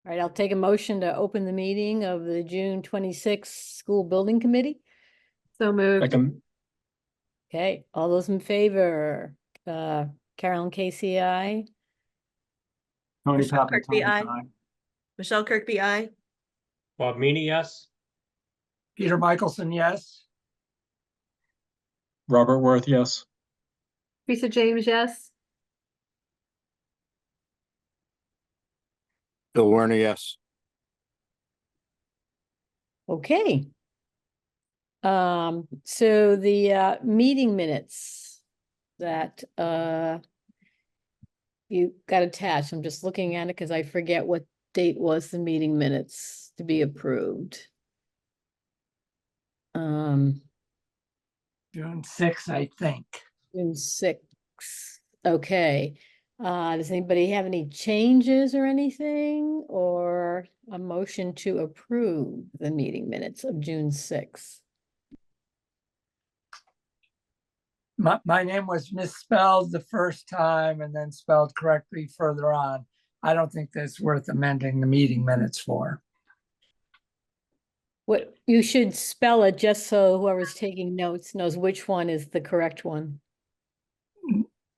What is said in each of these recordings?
All right, I'll take a motion to open the meeting of the June 26th School Building Committee. So moved. Second. Okay, all those in favor? Carolyn Casey, aye. Tony Michelle Kirkby, Pappenton, aye. aye. Michelle Kirkby, aye. Bob Meany, yes. Peter Michelson, yes. Robert Worth, yes. Teresa James, yes. Bill Werner, yes. Okay. So the meeting minutes that you got attached, I'm just looking at it because I forget what date was the meeting minutes to be approved. June 6th, I think. June 6th. Okay. Does anybody have any changes or anything, or a motion to approve the meeting minutes of June 6th? My name was misspelled the first time and then spelled correctly further on. I don't think that's worth amending the meeting minutes for. What, you should spell it just so whoever's taking notes knows which one is the correct one.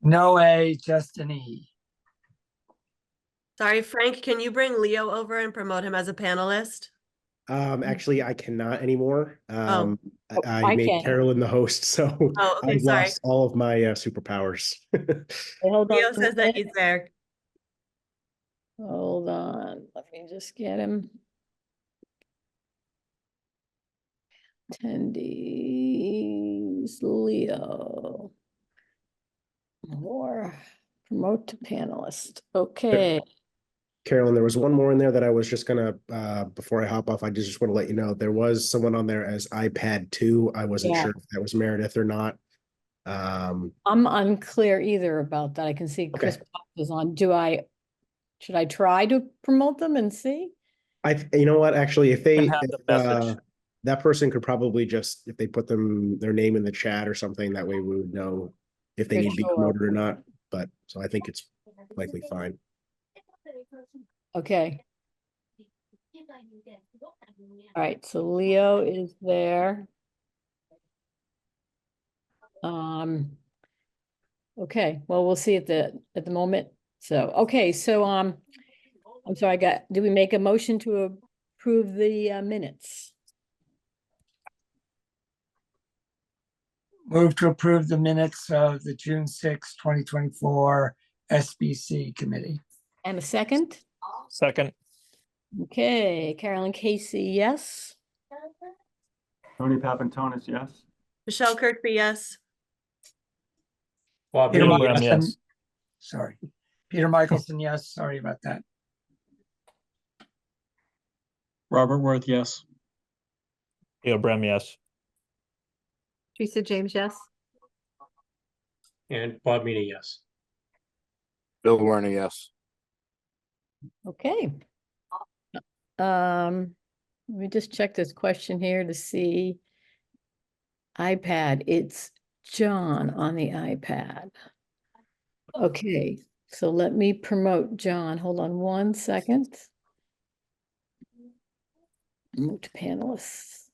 No A, just an E. Sorry, Frank, can you bring Leo over and promote him as a panelist? Actually, I cannot anymore. Oh, I I made can. Carolyn the host, so Oh, okay, I've sorry. lost all of my superpowers. Hold Leo on. says that he's there. Hold on, let me just get him. Attendees, Leo. More, promote to panelist, okay. Carolyn, there was one more in there that I was just gonna, before I hop off, I just want to let you know, there was someone on there as iPad 2. I wasn't Yeah. sure if that was Meredith or not. I'm unclear either about that. I can see Chris Okay. Pop is on. Should I try to promote them and see? You know what, actually, if they, Can have the message. that person could probably just, if they put their name in the chat or something, that way we would know if they For need to be sure. promoted or not. But, so I think it's likely fine. Okay. All right, so Leo is there. Okay, well, we'll see at the moment. So, okay, so I'm sorry, did we make a motion to approve the minutes? Move to approve the minutes of the June 6th, 2024 SBC committee. And a second? Second. Okay, Carolyn Casey, yes. Tony Pappenton, yes. Michelle Kirkby, yes. Bob Peter Meany, Michelson, yes. sorry. Peter Michelson, yes. Sorry about that. Robert Worth, yes. Leo Brem, yes. Teresa James, yes. And Bob Meany, yes. Bill Werner, yes. Okay. Let me just check this question here to see. iPad, it's John on the iPad. Okay, so let me promote John. Hold on one second. Move to panelists.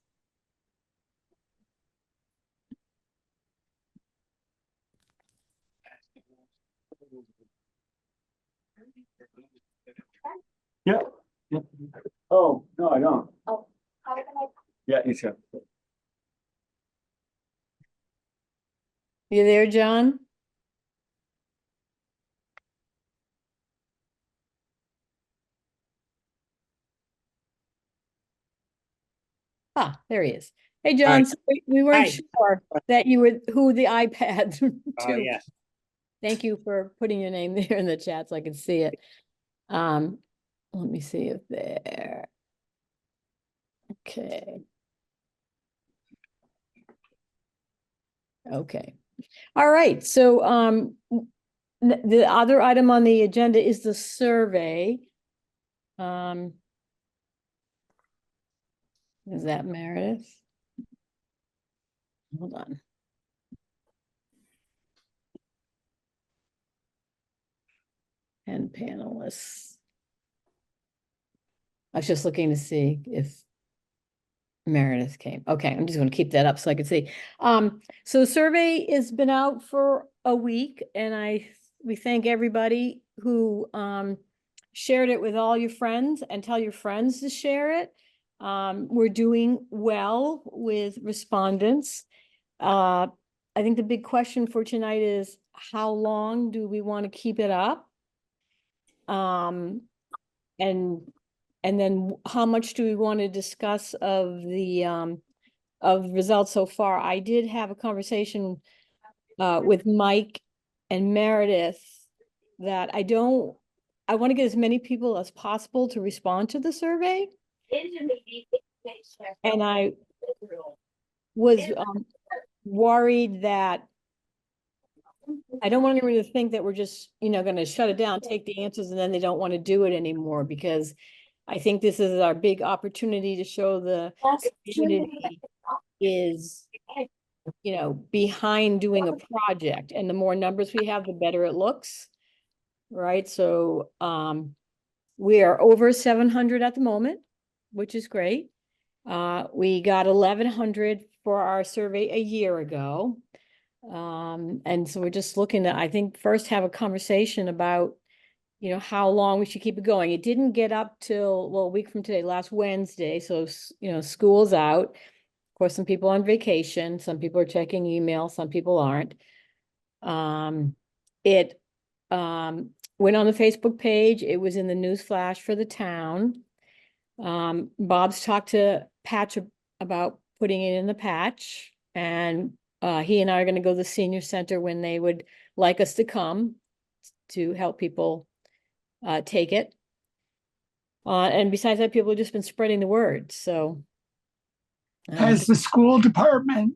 Yeah. Yeah. Oh, no, I don't. Yeah, you should. You there, John? Ah, there he is. Hey, John, so we weren't Hi. sure that you were who the iPad Oh, to. yes. Thank you for putting your name there in the chat so I can see it. Let me see if there. Okay. Okay. All right. So the other item on the agenda is the survey. Is that Meredith? Hold on. And panelists. I was just looking to see if Meredith came. Okay, I'm just gonna keep that up so I can see. So the survey has been out for a week and we thank everybody who shared it with all your friends and tell your friends to share it. We're doing well with respondents. I think the big question for tonight is how long do we want to keep it up? And then how much do we want to discuss of the results so far? I did have a conversation with Mike and Meredith that I want to get as many people as possible to respond to the survey. And I was worried that I don't want anyone to think that we're just, going to shut it down, take the answers, and then they don't want to do it anymore, because I think this is our big opportunity to show the community is, behind doing a project, and the more numbers we have, the better it looks. Right, so we are over 700 at the moment, which is great. We got 1,100 for our survey a year ago. And so we're just looking to, I think, first have a conversation about, how long we should keep it going. It didn't get up till, well, a week from today, last Wednesday. So, school's out. Of course, some people on vacation, some people are checking email, some people aren't. It went on the Facebook page. It was in the news flash for the town. Bob's talked to Patch about putting it in the patch, and he and I are going to go to the senior center when they would like us to come to help people take it. And besides that, people have just been spreading the word. So Has the school department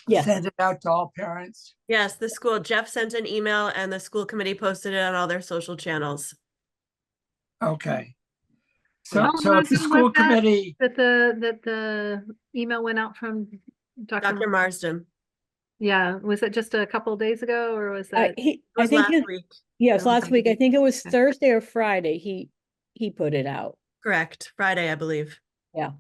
yes, sent it out to all parents? Yes, the school, Jeff sent an email and the school committee posted it on all their social channels. Okay. How So long if the ago school was that? committee, That the email went out from Dr. Marsden. Yeah, was it just a couple of days ago, or was that? It I was think last week. yes, Oh, last okay. week. I think it was Okay. Thursday or Friday. He put it out. Correct. Friday, I believe. Yeah.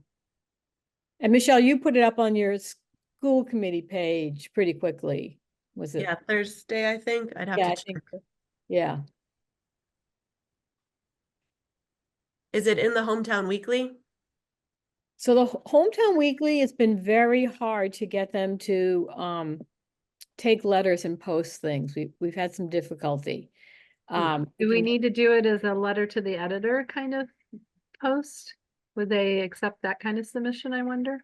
And Michelle, you put it up on your school committee page pretty quickly. Was it? Yeah, Thursday, I think. I'd have Yeah, to I check. think so. Yeah. Is it in the Hometown Weekly? So the Hometown Weekly, it's been very hard to get them to take letters and post things. We've had some difficulty. Do we need to do it as a letter to the editor kind of post? Would they accept that kind of submission, I wonder?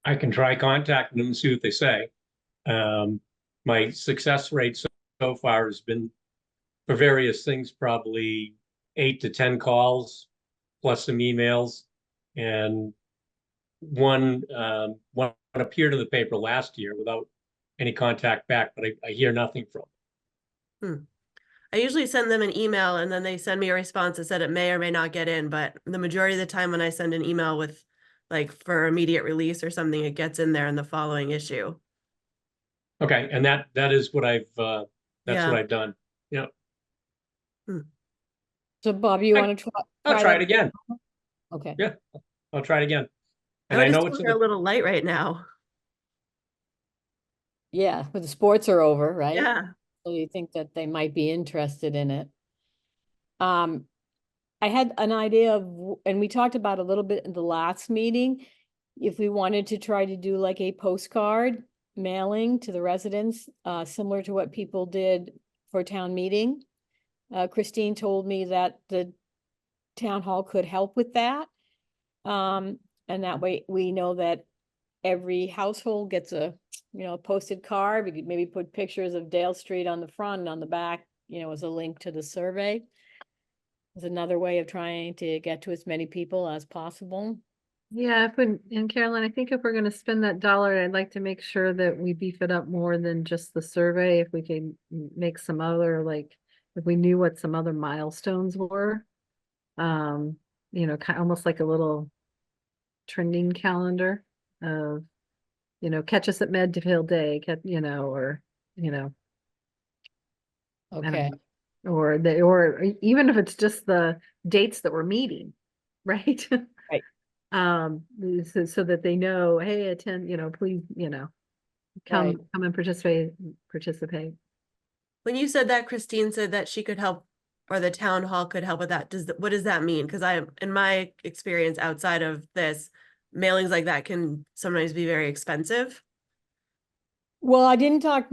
I can try contacting them and see what they say. My success rate so far has been, for various things, probably 8 to 10 calls, plus some emails. And one appeared in the paper last year without any contact back, but I hear nothing from them. I usually send them an email and then they send me a response that said it may or may not get in, but the majority of the time when I send an email with like for immediate release or something, it gets in there in the following issue. Okay, and that is what that's Yeah. what I've done. Yeah. So Bob, you want to try? I'll try it that? again. Okay. Yeah. I'll try it again. I And would I know just it's feel in they're a the, little light right now. Yeah, but the sports are over, right? Yeah. So you think that they might be interested in it. I had an idea of, and we talked about a little bit in the last meeting, if we wanted to try to do like a postcard mailing to the residents, similar to what people did for town meeting. Christine told me that the town hall could help with that. And that way we know that every household gets a, posted card. We could maybe put pictures of Dale Street on the front and on the back, as a link to the survey. Is another way of trying to get to as many people as possible. Yeah, and Carolyn, I think if we're gonna spend that dollar, I'd like to make sure that we beef it up more than just the survey. If we can make some other, like, if we knew what some other milestones were. Almost like a little trending calendar of, catch us at Medfield Day, or, I don't Okay. know. or even if it's just the dates that we're meeting, right? Right. So that they know, hey, attend, please, Right. come and participate. When you said that, Christine said that she could help, or the town hall could help with that. What does that mean? Because in my experience outside of this, mailings like that can sometimes be very expensive. Well, I didn't talk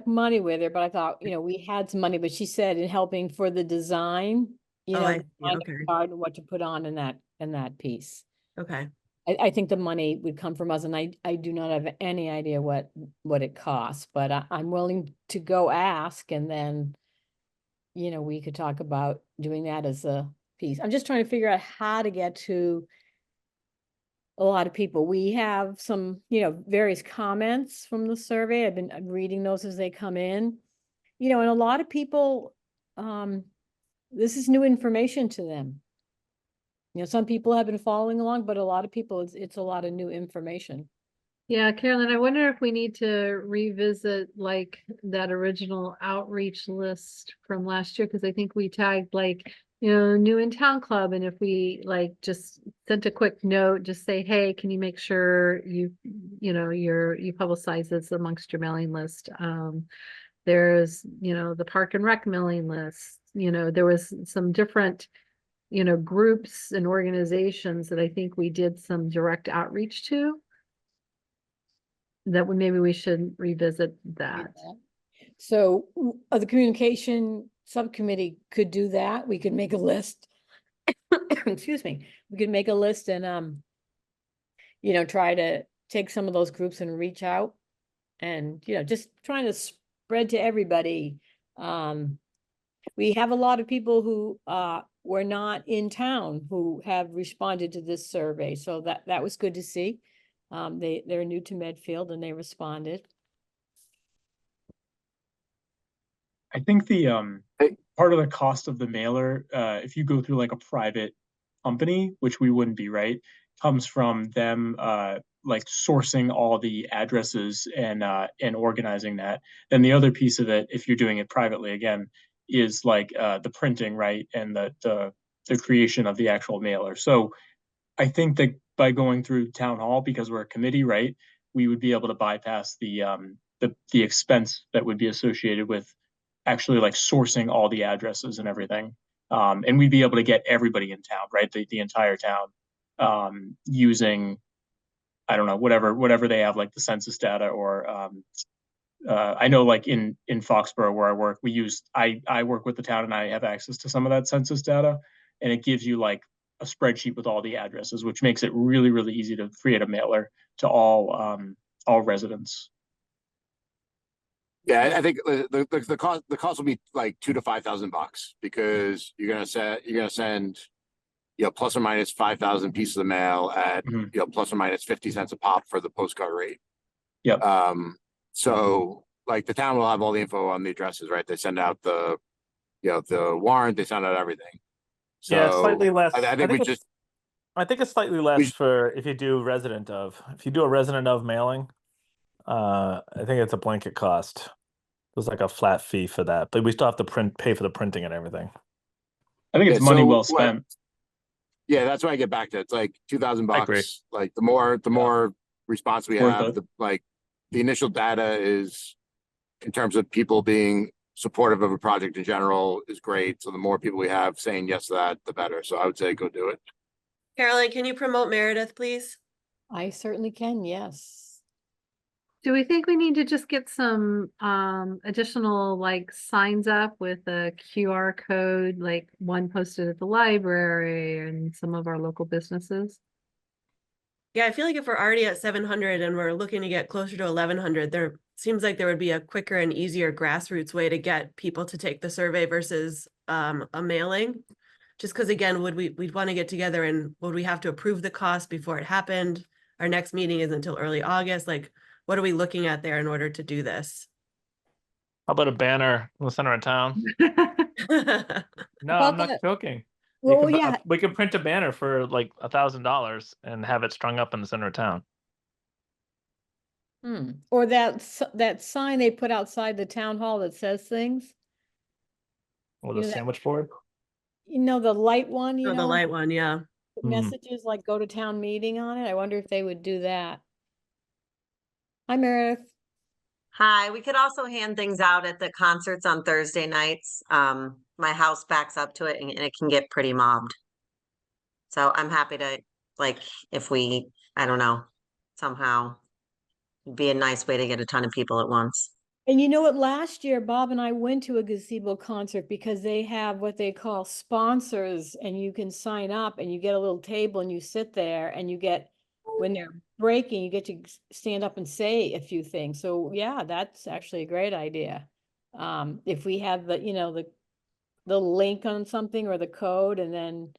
money with her, but I thought, we had some money, but she said in helping for the design, Oh, I the see. design of Okay. the card and what to put on in that piece. Okay. I think the money would come from us, and I do not have any idea what it costs, but I'm willing to go ask, and then, we could talk about doing that as a piece. I'm just trying to figure out how to get to a lot of people. We have some, various comments from the survey. I'm reading those as they come in. And a lot of people, this is new information to them. Some people have been following along, but a lot of people, it's a lot of new information. Yeah, Carolyn, I wonder if we need to revisit like that original outreach list from last year, because I think we tagged like, new in town club, and if we like just sent a quick note, just say, hey, can you make sure you publicize this amongst your mailing list? There's, the park and rec mailing list, there was some different, groups and organizations that I think we did some direct outreach to. Maybe we should revisit that. So the communication subcommittee could do that. We could make a list. Excuse me. We could make a list and, try to take some of those groups and reach out and, just trying to spread to everybody. We have a lot of people who, were not in town who have responded to this survey. So that was good to see. They're new to Medfield and they responded. I think the part of the cost of the mailer, if you go through like a private company, which we wouldn't be, right, comes from them like sourcing all the addresses and organizing that. Then the other piece of it, if you're doing it privately, again, is like the printing, right, and the creation of the actual mailer. So I think that by going through town hall, because we're a committee, right, we would be able to bypass the expense that would be associated with actually like sourcing all the addresses and everything. And we'd be able to get everybody in town, right? The entire town, using, I don't know, whatever they have, like the census data, or I know like in Foxborough where I work, I work with the town and I have access to some of that census data, and it gives you like a spreadsheet with all the addresses, which makes it really, really easy to create a mailer to all residents. Yeah, I think the cost will be like $2,000 to $5,000 because you're gonna send plus or minus 5,000 pieces of mail at plus or minus 50 cents a pop for the postcard rate. Yep. So like the town will have all the info on the addresses, right? They send out the warrant, they send out everything. So Yeah, slightly less. I think it's slightly less for if you do if you do a resident of mailing. I think it's a blanket cost. There's like a flat fee for that, but we still have to pay for the printing and everything. I think it's money well spent. Yeah, that's why I get back to it. It's like $2,000. Like the more response we have, the initial data is, in terms of people being supportive of a project in general, is great. So the more people we have saying yes to that, the better. So I would say go do it. Caroline, can you promote Meredith, please? I certainly can, yes. Do we think we need to just get some additional like signs up with a QR code, like one posted at the library and some of our local businesses? Yeah, I feel like if we're already at 700 and we're looking to get closer to 1100, there seems like there would be a quicker and easier grassroots way to get people to take the survey versus a mailing. Just because, again, we'd want to get together, and would we have to approve the cost before it happened? Our next meeting isn't until early August. Like, what are we looking at there in order to do this? How about a banner in the center of town? No, I'm not joking. Well, yeah. We can print a banner for like $1,000 and have it strung up in the center of town. Or that sign they put outside the town hall that says things. With You a know that- sandwich board? You know, the light one, you Oh, the know, light one, yeah. put Mhm. messages like go to town meeting on it. I wonder if they would do that. Hi, Meredith. Hi, we could also hand things out at the concerts on Thursday nights. My house backs up to it and it can get pretty mobbed. So I'm happy to, like, if we, I don't know, somehow be a nice way to get a ton of people at once. And you know what, last year, Bob and I went to a gazebo concert because they have what they call sponsors, and you can sign up and you get a little table and you sit there and you get, when they're breaking, you get to stand up and say a few things. So yeah, that's actually a great idea. If we have the, you know, the link on something or the code, and then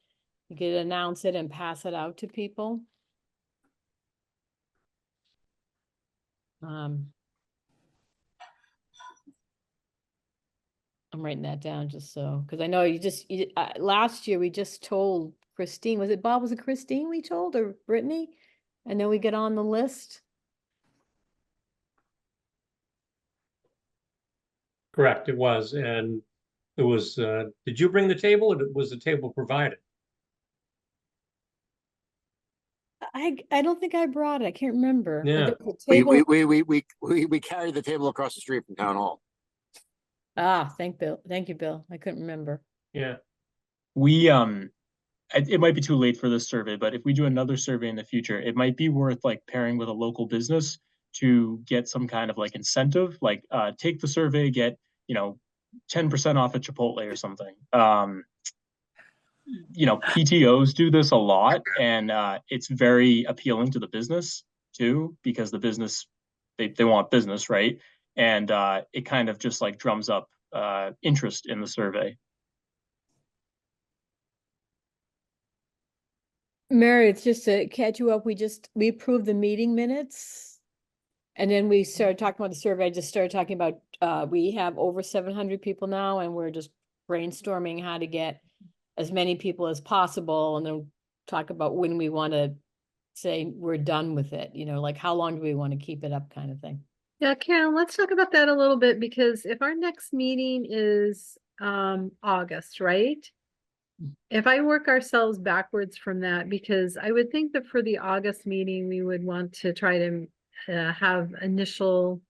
you could announce it and pass it out to people. I'm writing that down just so, because I know last year we just told Christine, was it Bob, was it Christine we told, or Brittany? And then we get on the list. Correct, it was, and it was, did you bring the table or was the table provided? I don't think I brought it. I can't remember. But Yeah. there was a table. We carried the table across the street from town hall. Thank you, Bill. I couldn't remember. Yeah. We, it might be too late for this survey, but if we do another survey in the future, it might be worth like pairing with a local business to get some kind of like incentive, like take the survey, get, 10% off at Chipotle or something. PTOs do this a lot, and it's very appealing to the business too, because the business, they want business, right? And it kind of just like drums up interest in the survey. Mary, it's just to catch you up. We approved the meeting minutes. And then we started talking about the survey. I just started talking about, we have over 700 people now, and we're just brainstorming how to get as many people as possible, and then talk about when we want to say we're done with it, like how long do we want to keep it up, kind of thing. Yeah, Karen, let's talk about that a little bit, because if our next meeting is August, right? If I work ourselves backwards from that, because I would think that for the August meeting, we would want to try to have initial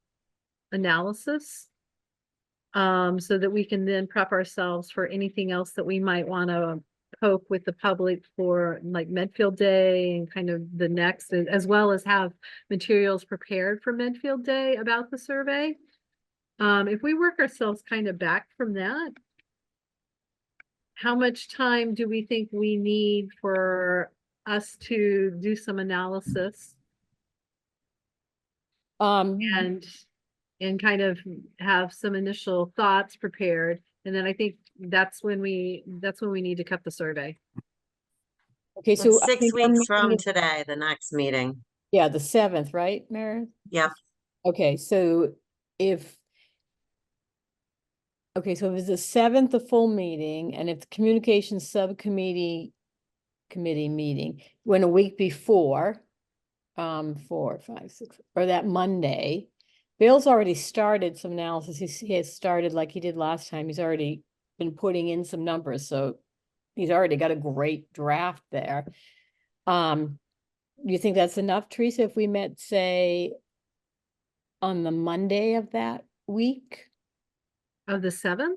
analysis, so that we can then prep ourselves for anything else that we might want to poke with the public for, like Medfield Day and kind of the next, as well as have materials prepared for Medfield Day about the survey. If we work ourselves kind of back from that, how much time do we think we need for us to do some analysis and kind of have some initial thoughts prepared? And then I think that's when we need to cut the survey. Okay, so It's 6 weeks from today, the next meeting. Yeah, the 7th, right, Meredith? Yep. Okay, so if it's the 7th, the full meeting, and if the communications subcommittee meeting went a week before, 4, 5, 6, or that Monday, Bill's already started some analysis. He has started like he did last time. He's already been putting in some numbers, so he's already got a great draft there. You think that's enough, Teresa, if we met, say, on the Monday of that week? Of the 7th?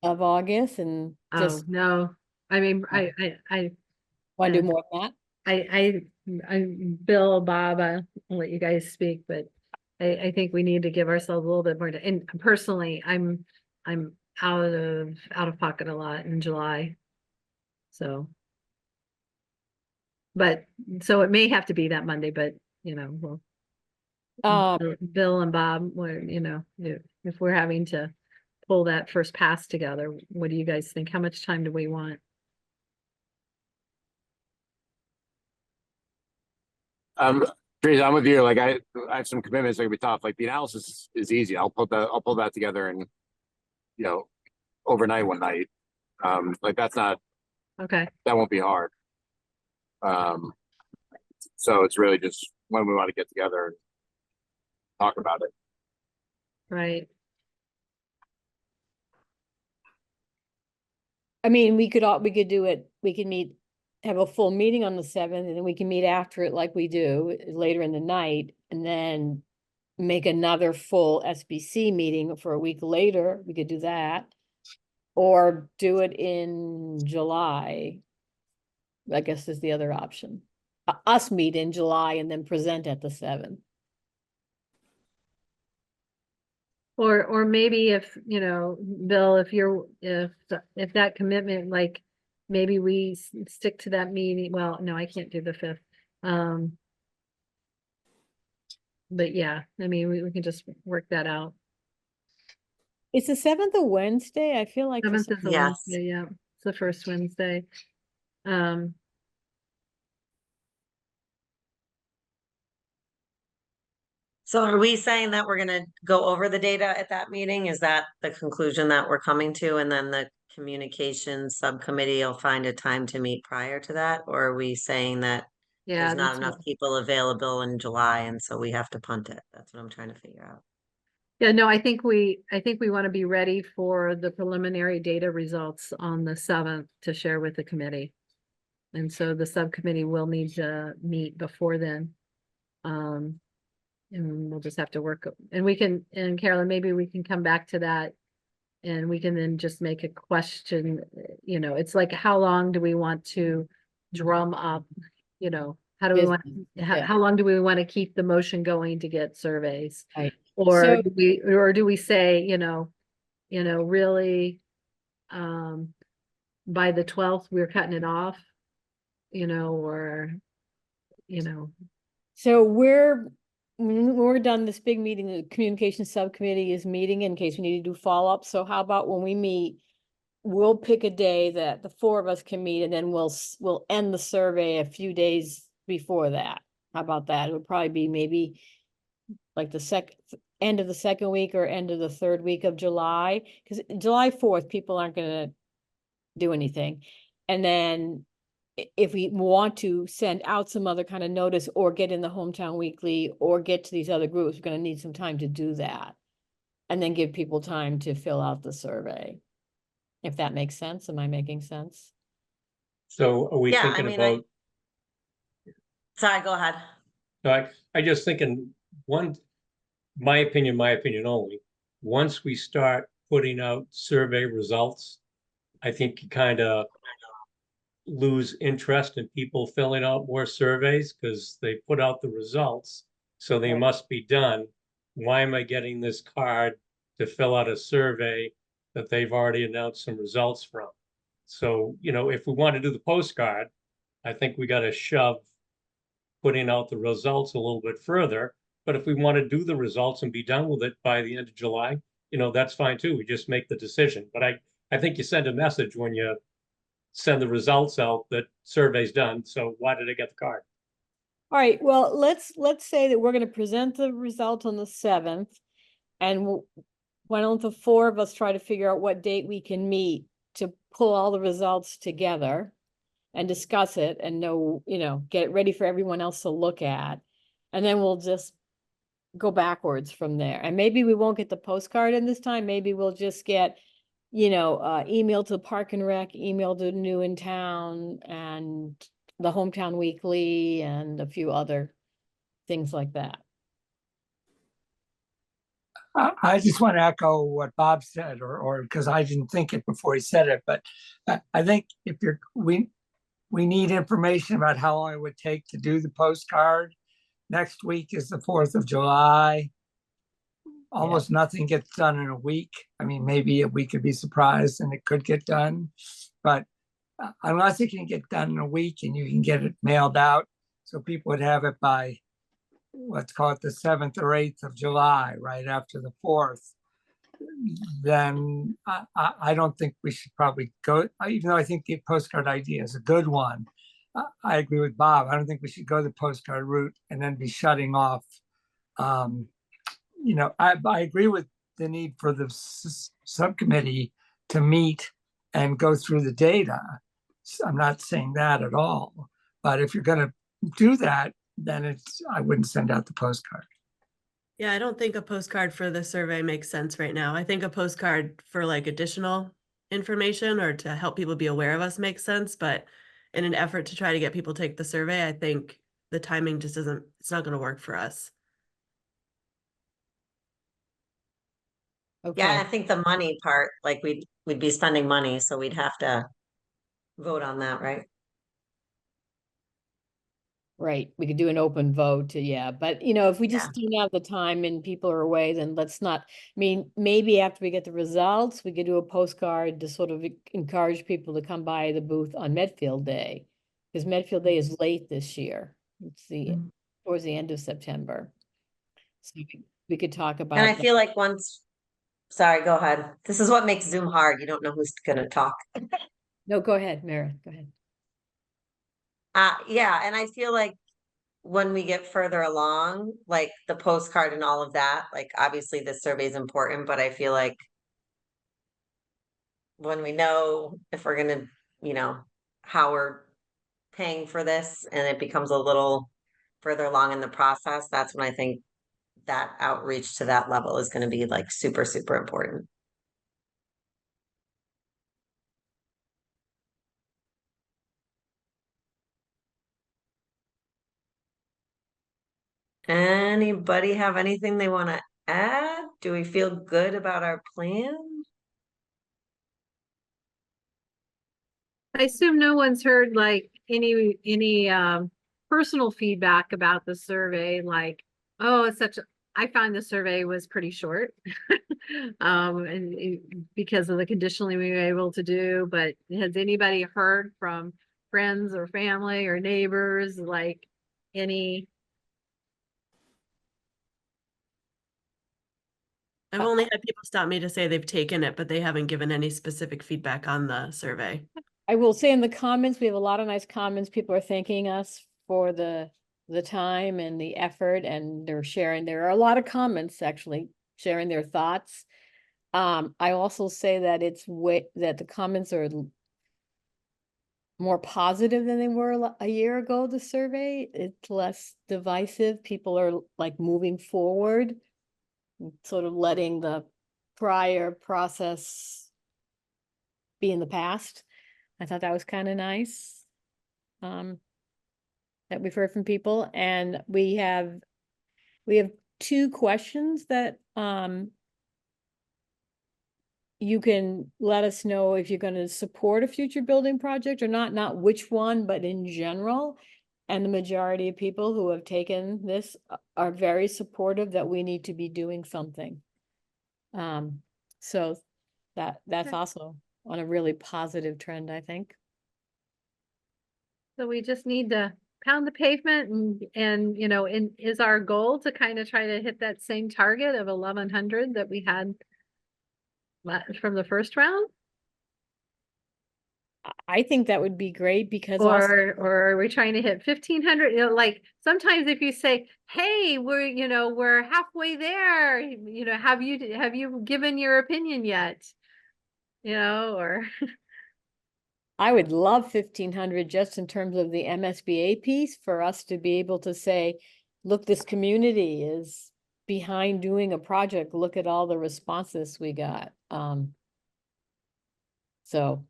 Of August, and just. Oh, no. I mean, I Want to do more than that? Bill, Bob, I'll let you guys speak, but I think we need to give ourselves a little bit more, and personally, I'm out of pocket a lot in July. So. But, so it may have to be that Monday, but, we'll. Bill and Bob, if we're having to pull that first pass together, what do you guys think? How much time do we want? Teresa, I'm with you. Like I have some commitments that can be tough. Like the analysis is easy. I'll pull that together and overnight one night. Like that's not okay. That won't be hard. So it's really just when we want to get together and talk about it. Right. I mean, we could do it, we can meet, have a full meeting on the 7th, and then we can meet after it like we do later in the night, and then make another full SBC meeting for a week later. We could do that. Or do it in July. I guess is the other option. Us meet in July and then present at the 7th. Or maybe if, you know, Bill, if that commitment, like, maybe we stick to that meeting. Well, no, I can't do the 5th. But yeah, I mean, we can just work that out. Is the 7th a Wednesday? I feel like. 7th is a Yes. Wednesday, yeah, it's the first Wednesday. So are we saying that we're gonna go over the data at that meeting? Is that the conclusion that we're coming to? And then the communications subcommittee will find a time to meet prior to that? Or are we saying that Yeah, there's not that's enough what- people available in July and so we have to punt it? That's what I'm trying to figure out. Yeah, no, I think we want to be ready for the preliminary data results on the 7th to share with the committee. And so the subcommittee will need to meet before then. And we'll just have to work, and Carolyn, maybe we can come back to that. And we can then just make a question, you know, it's like, how long do we want to drum up, you know, how do we want, Yeah. how long do we want to keep the motion going to get surveys? Right. Or So- do we say, you know, really, by the 12th, we're cutting it off, you know, or, you know. So when we're done this big meeting, the communications subcommittee is meeting in case we need to do follow-up. So how about when we meet, we'll pick a day that the 4 of us can meet, and then we'll end the survey a few days before that. How about that? It would probably be maybe like the end of the 2nd week or end of the 3rd week of July, because July 4th, people aren't gonna do anything. And then if we want to send out some other kind of notice or get in the Hometown Weekly or get to these other groups, we're gonna need some time to do that. And then give people time to fill out the survey. If that makes sense. Am I making sense? So are we Yeah, I thinking mean, about, Sorry, go ahead. I just thinking, my opinion only, once we start putting out survey results, I think you kind of lose interest in people filling out more surveys because they put out the results, so they must be done. Why am I getting this card to fill out a survey that they've already announced some results from? So, you know, if we want to do the postcard, I think we got to shove putting out the results a little bit further. But if we want to do the results and be done with it by the end of July, you know, that's fine too. We just make the decision. But I think you send a message when you send the results out that survey's done. So why did I get the card? All right, well, let's say that we're gonna present the result on the 7th. And why don't the 4 of us try to figure out what date we can meet to pull all the results together and discuss it and know, you know, get it ready for everyone else to look at. And then we'll just go backwards from there. And maybe we won't get the postcard in this time. Maybe we'll just get, you know, email to Park and Rec, email to New in Town and the Hometown Weekly and a few other things like that. I just want to echo what Bob said, or because I didn't think it before he said it, but I think we need information about how long it would take to do the postcard. Next week is the 4th of July. Almost nothing gets done in a week. I mean, maybe we could be surprised and it could get done, but unless it can get done in a week and you can get it mailed out, so people would have it by, let's call it the 7th or 8th of July, right after the 4th, then I don't think we should probably go, even though I think the postcard idea is a good one. I agree with Bob. I don't think we should go the postcard route and then be shutting off. You know, I agree with the need for the subcommittee to meet and go through the data. I'm not saying that at all, but if you're going to do that, then I wouldn't send out the postcard. Yeah, I don't think a postcard for the survey makes sense right now. I think a postcard for like additional information or to help people be aware of us makes sense, but in an effort to try to get people to take the survey, I think the timing just isn't, it's not gonna work for us. Yeah, I Okay, think the money part, like we'd be spending money, so we'd have to vote on that, right? right, we could do an open vote to, yeah, but you know, if we Yeah. just don't have the time and people are away, then let's not, I mean, maybe after we get the results, we could do a postcard to sort of encourage people to come by the booth on Medfield Day. Because Medfield Day is late this year. It's towards the end of September. So we could talk about. And I that. feel like sorry, go ahead. This is what makes Zoom hard. You don't know who's gonna talk. No, go ahead, Mara, go ahead. Yeah, and I feel like when we get further along, like the postcard and all of that, like obviously the survey is important, but I feel like when we know if we're gonna, you know, how we're paying for this and it becomes a little further along in the process, that's when I think that outreach to that level is gonna be like super, super important. Anybody have anything they want to add? Do we feel good about our plan? I assume no one's heard like any personal feedback about the survey, like, oh, I find the survey was pretty short. Because of the conditioning we were able to do, but has anybody heard from friends or family or neighbors, like any? I've only had people stop me to say they've taken it, but they haven't given any specific feedback on the survey. I will say in the comments, we have a lot of nice comments. People are thanking us for the time and the effort, and they're sharing. There are a lot of comments actually sharing their thoughts. I also say that that the comments are more positive than they were a year ago, the survey. It's less divisive. People are like moving forward, sort of letting the prior process be in the past. I thought that was kind of nice. That we've heard from people, and we have 2 questions that you can let us know if you're going to support a future building project or not which one, but in general. And the majority of people who have taken this are very supportive that we need to be doing something. So that's Okay. also on a really positive trend, I think. So we just need to pound the pavement and you know, is our goal to kind of try to hit that same target of 1,100 that we had from the first round? I think that would be great because also, Or are we trying to hit 1,500? You know, like sometimes if you say, hey, we're halfway there, you know, have you given your opinion yet? You know, or I would love 1,500 just in terms of the MSBA piece for us to be able to say, look, this community is behind doing a project. Look at all the responses we got. So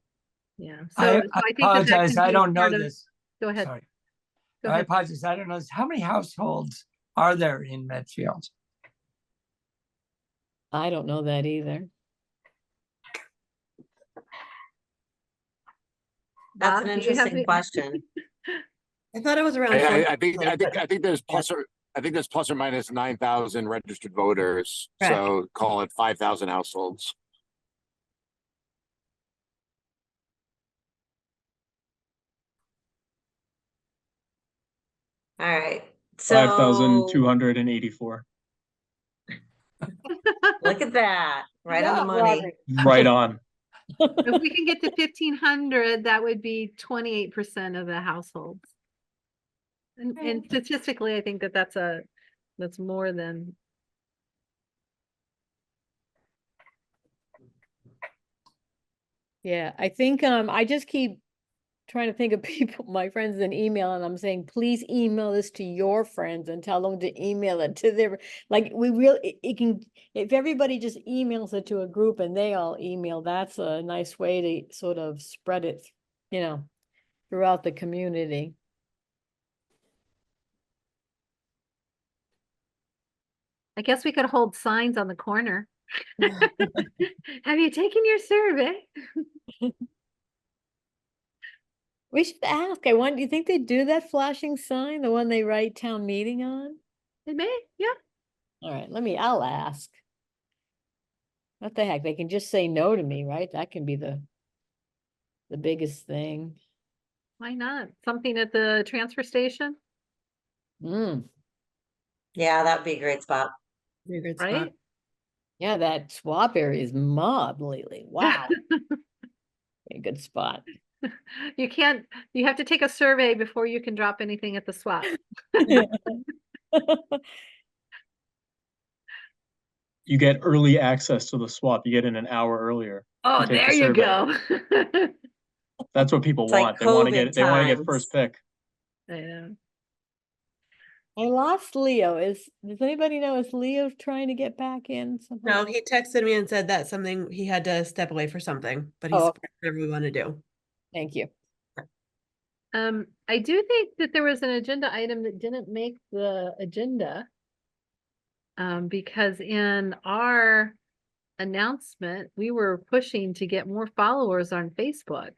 yeah. I So I think that apologize, can I be don't know part of- this. Go ahead. Sorry. Go I ahead. apologize, I don't know this. How many households are there in Medfield? I don't know that either. That's Bob, an do you have interesting the- question. I thought it was around. I 20, but- think there's plus or minus 9,000 registered voters. Correct. So call it 5,000 households. All right, 5,284. look at that, right on the Yeah, money. Robert. Right on. If we can get to 1,500, that would be 28% of the households. And statistically, I think that's more than. Yeah, I think I just keep trying to think of people, my friends in email, and I'm saying, please email this to your friends and tell them to email it to their, like, we really, it can, if everybody just emails it to a group and they all email, that's a nice way to sort of spread it, you know, throughout the community. I guess we could hold signs on the corner. Have you taken your survey? We should ask, I wonder, do you think they do that flashing sign, the one they write town meeting on? They may, yeah. All right, I'll ask. What the heck, they can just say no to me, right? That can be the biggest thing. Why not? Something at the transfer station, Mm, Yeah, that'd be a great spot. Be a great spot. right? yeah, that swap area is mobbed lately. Wow. A good spot. You can't, you have to take a survey before you can drop anything at the swap. You get early access to the swap. You get in an hour earlier. Oh, take the there you survey. go. That's what people It's like want. They want to COVID get times. first pick. I know. I lost Leo. Does anybody know, is Leo trying to get back in somehow? No, he texted me and said that something, he had to step away for something, but he's Oh, okay. whatever we want to do. Thank you. I do think that there was an agenda item that didn't make the agenda. Because in our announcement, we were pushing to get more followers on Facebook.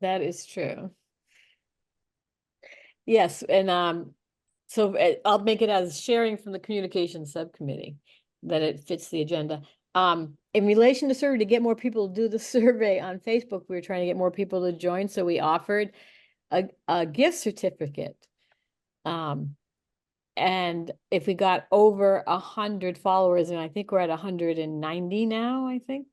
That is true. Yes, and so I'll make it as sharing from the communications subcommittee, that it fits the agenda. In relation to survey, to get more people to do the survey on Facebook, we were trying to get more people to join, so we offered a gift certificate. And if we got over 100 followers, and I think we're at 190 now, I think.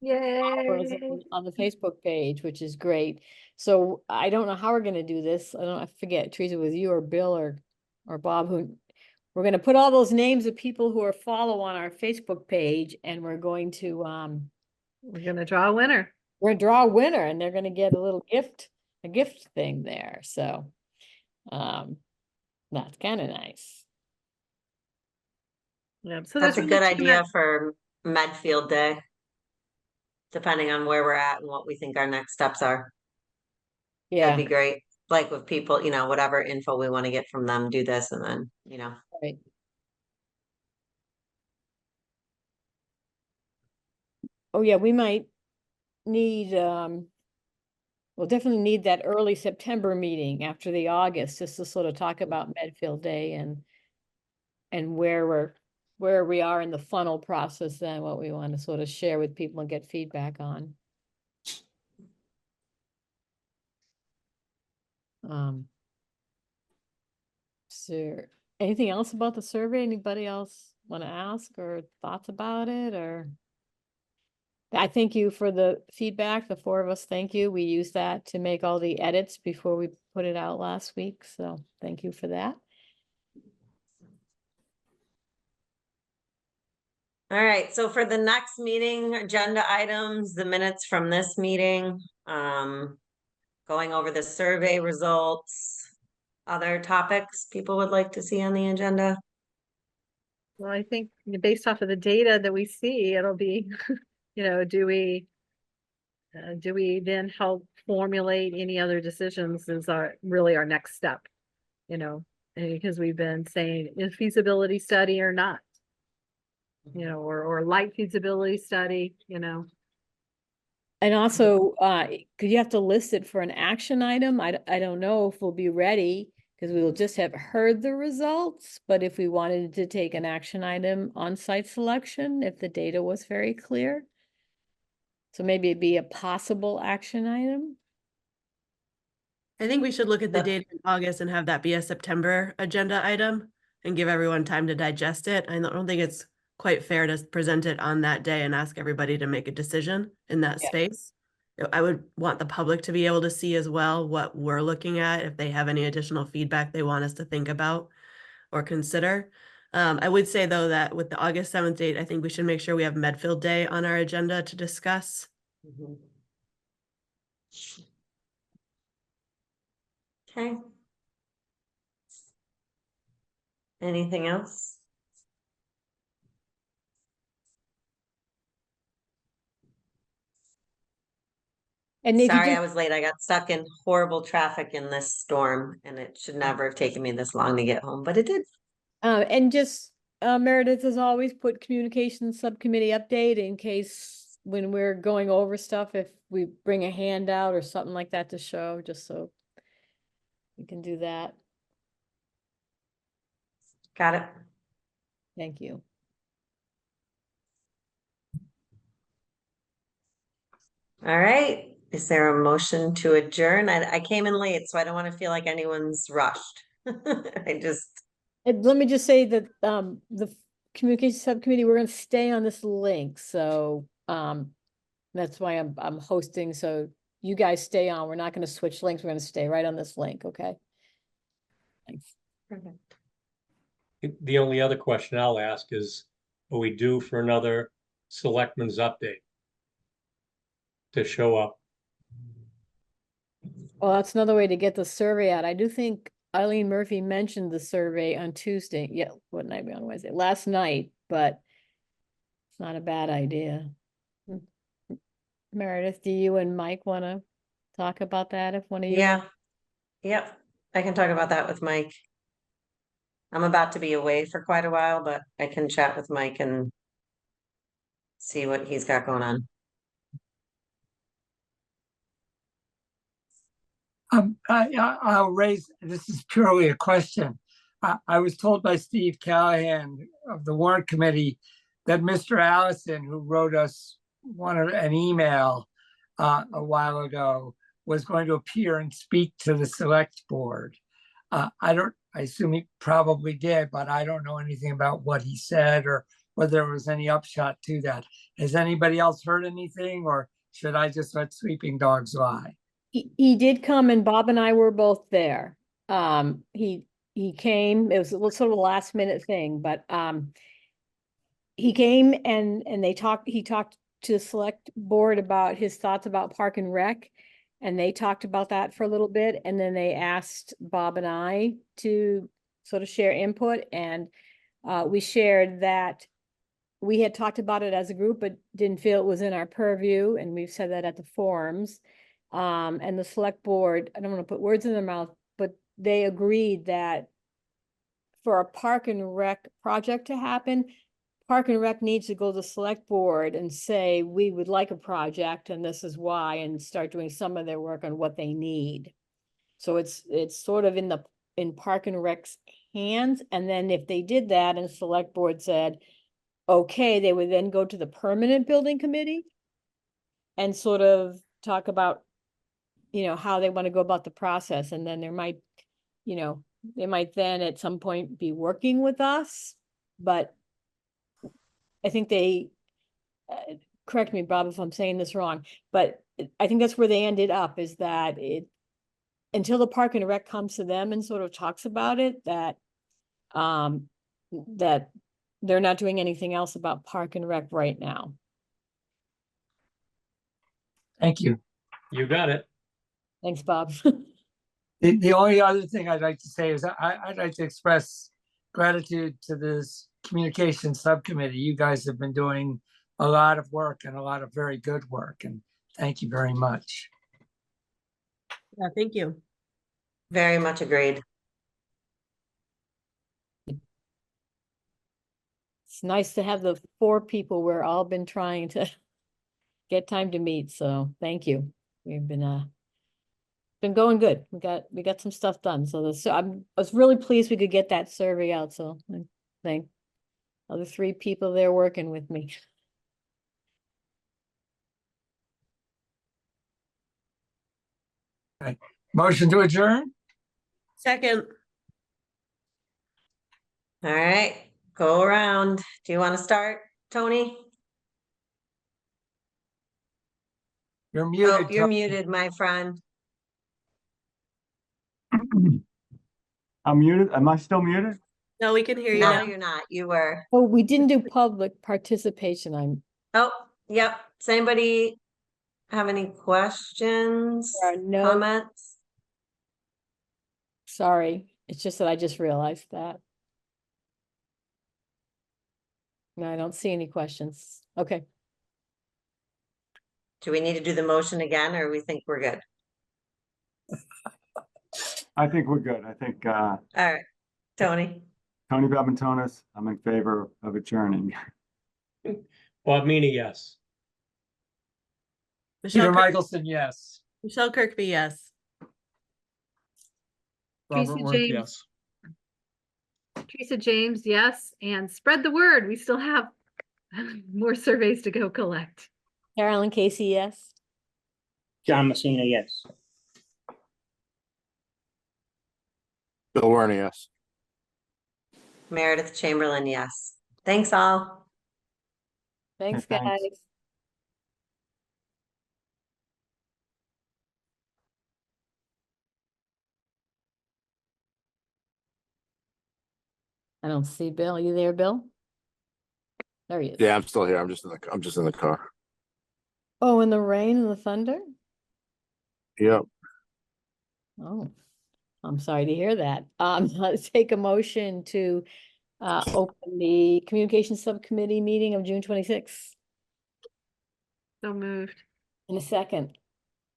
Followers Yay! on the Facebook page, which is great. So I don't know how we're gonna do this. I forget, Teresa, with you or Bill or Bob, who we're gonna put all those names of people who are follow on our Facebook page, and we're going to We're gonna draw a winner. we're gonna draw a winner, and they're gonna get a little gift, a gift thing there. So that's kind of nice. Yeah, so That's a there's good really two idea for Medfield Day. Depending on where we're at and what we think our next steps are. Yeah, That'd be great. Like with people, you know, whatever info we want to get from them, do this and then, you know. right. Oh yeah, we might need we'll definitely need that early September meeting after the August, just to sort of talk about Medfield Day and where we are in the funnel process, and what we want to sort of share with people and get feedback on. So anything else about the survey? Anybody else want to ask or thoughts about it? Or I thank you for the feedback. The four of us, thank you. We used that to make all the edits before we put it out last week. So thank you for that. All right, so for the next meeting, agenda items, the minutes from this meeting, going over the survey results, other topics people would like to see on the agenda. Well, I think based off of the data that we see, it'll be, you know, do we then help formulate any other decisions is really our next step, you know, because we've been saying is feasibility study or not, you know, or light feasibility study, you know. And also, could you have to list it for an action item? I don't know if we'll be ready, because we will just have heard the results. But if we wanted to take an action item on site selection, if the data was very clear. So maybe it'd be a possible action item. I think we should look at the data in August and have that be a September agenda item and give everyone time to digest it. I don't think it's quite fair to present it on that day and ask everybody to make a decision in that space. I would want the public to be able to see as well what we're looking at, if they have any additional feedback they want us to think about or consider. I would say though that with the August 7th date, I think we should make sure we have Medfield Day on our agenda to discuss. Okay. Anything else? And if you Sorry, I just, was late. I got stuck in horrible traffic in this storm and it should never have taken me this long to get home, but it did. and just, Meredith, as always, put communications subcommittee update in case when we're going over stuff, if we bring a handout or something like that to show, just so we can do that. Got it. Thank you. All right. Is there a motion to adjourn? I came in late, so I don't want to feel like anyone's rushed. I just, And let me just say that, the communication subcommittee, we're gonna stay on this link, so, that's why I'm hosting, so you guys stay on. We're not gonna switch links. We're gonna stay right on this link, okay? Thanks. perfect. The only other question I'll ask is, are we due for another selectmen's update to show up? Well, that's another way to get the survey out. I do think Eileen Murphy mentioned the survey on Tuesday. Yeah, what night we on Wednesday? Last night, but it's not a bad idea. Meredith, do you and Mike want to talk about that if one of you? Yeah. Yep. I can talk about that with Mike. I'm about to be away for quite a while, but I can chat with Mike and see what he's got going on. I'll raise, this is purely a question. I was told by Steve Callahan of the warrant committee that Mr. Allison, who wrote us an email a while ago, was going to appear and speak to the select board. I assume he probably did, but I don't know anything about what he said or whether there was any upshot to that. Has anybody else heard anything, or should I just let sleeping dogs lie? He did come and Bob and I were both there. He came, it was sort of a last minute thing, but, he came and he talked to the select board about his thoughts about Park and Rec. And they talked about that for a little bit, and then they asked Bob and I to sort of share input, and, we shared that we had talked about it as a group, but didn't feel it was in our purview, and we've said that at the forums. And the select board, I don't want to put words in their mouth, but they agreed that for a Park and Rec project to happen, Park and Rec needs to go to the select board and say, we would like a project and this is why, and start doing some of their work on what they need. So it's sort of in Park and Rec's hands. And then if they did that and select board said, okay, they would then go to the permanent building committee and sort of talk about, how they want to go about the process. And then there might, they might then at some point be working with us, but I think they, correct me, Bob, if I'm saying this wrong, but I think that's where they ended up, is that until the Park and Rec comes to them and sort of talks about it, that they're not doing anything else about Park and Rec right now. Thank you. You got it. Thanks, Bob. The only other thing I'd like to say is I'd like to express gratitude to this communication subcommittee. You guys have been doing a lot of work and a lot of very good work, and thank you very much. Yeah, thank you. Very much agreed. It's nice to have the 4 people we're all been trying to get time to meet, so thank you. We've been going good. We got some stuff done, so I was really pleased we could get that survey out, so I thank other 3 people there working with me. Okay. Motion to adjourn? Second, All right, go around. Do you want to start, Tony? You're muted. Oh, you're Tony. muted, my friend. I'm muted. Am I still muted? no, we can hear you No, now. you're not. You were. Oh, we didn't do public participation. Oh, yep. Does anybody have any questions, There are no- comments? Sorry, it's just that I just realized that. No, I don't see any questions. Okay, Do we need to do the motion again, or we think we're good? I think we're good. I think, All right, Tony, Tony Babantonis, I'm in favor of adjourning. Bob Meany, yes. Peter Michelle, Michelson, yes. Michelle Kirkby, yes. Robert Teresa Worth, James. yes. Teresa James, yes, and spread the word. We still have more surveys to go collect. Carolyn Casey, yes. John Messina, yes. Bill Werner, yes. Meredith Chamberlain, yes. Thanks all. Thanks, Thanks. guys. I don't see Bill. You there, Bill? There he is. Yeah, I'm still here. I'm just in the car. Oh, and the rain and the thunder? Yep. Oh, I'm sorry to hear that. Let's take a motion to open the communication subcommittee meeting of June 26th. So moved. In a second.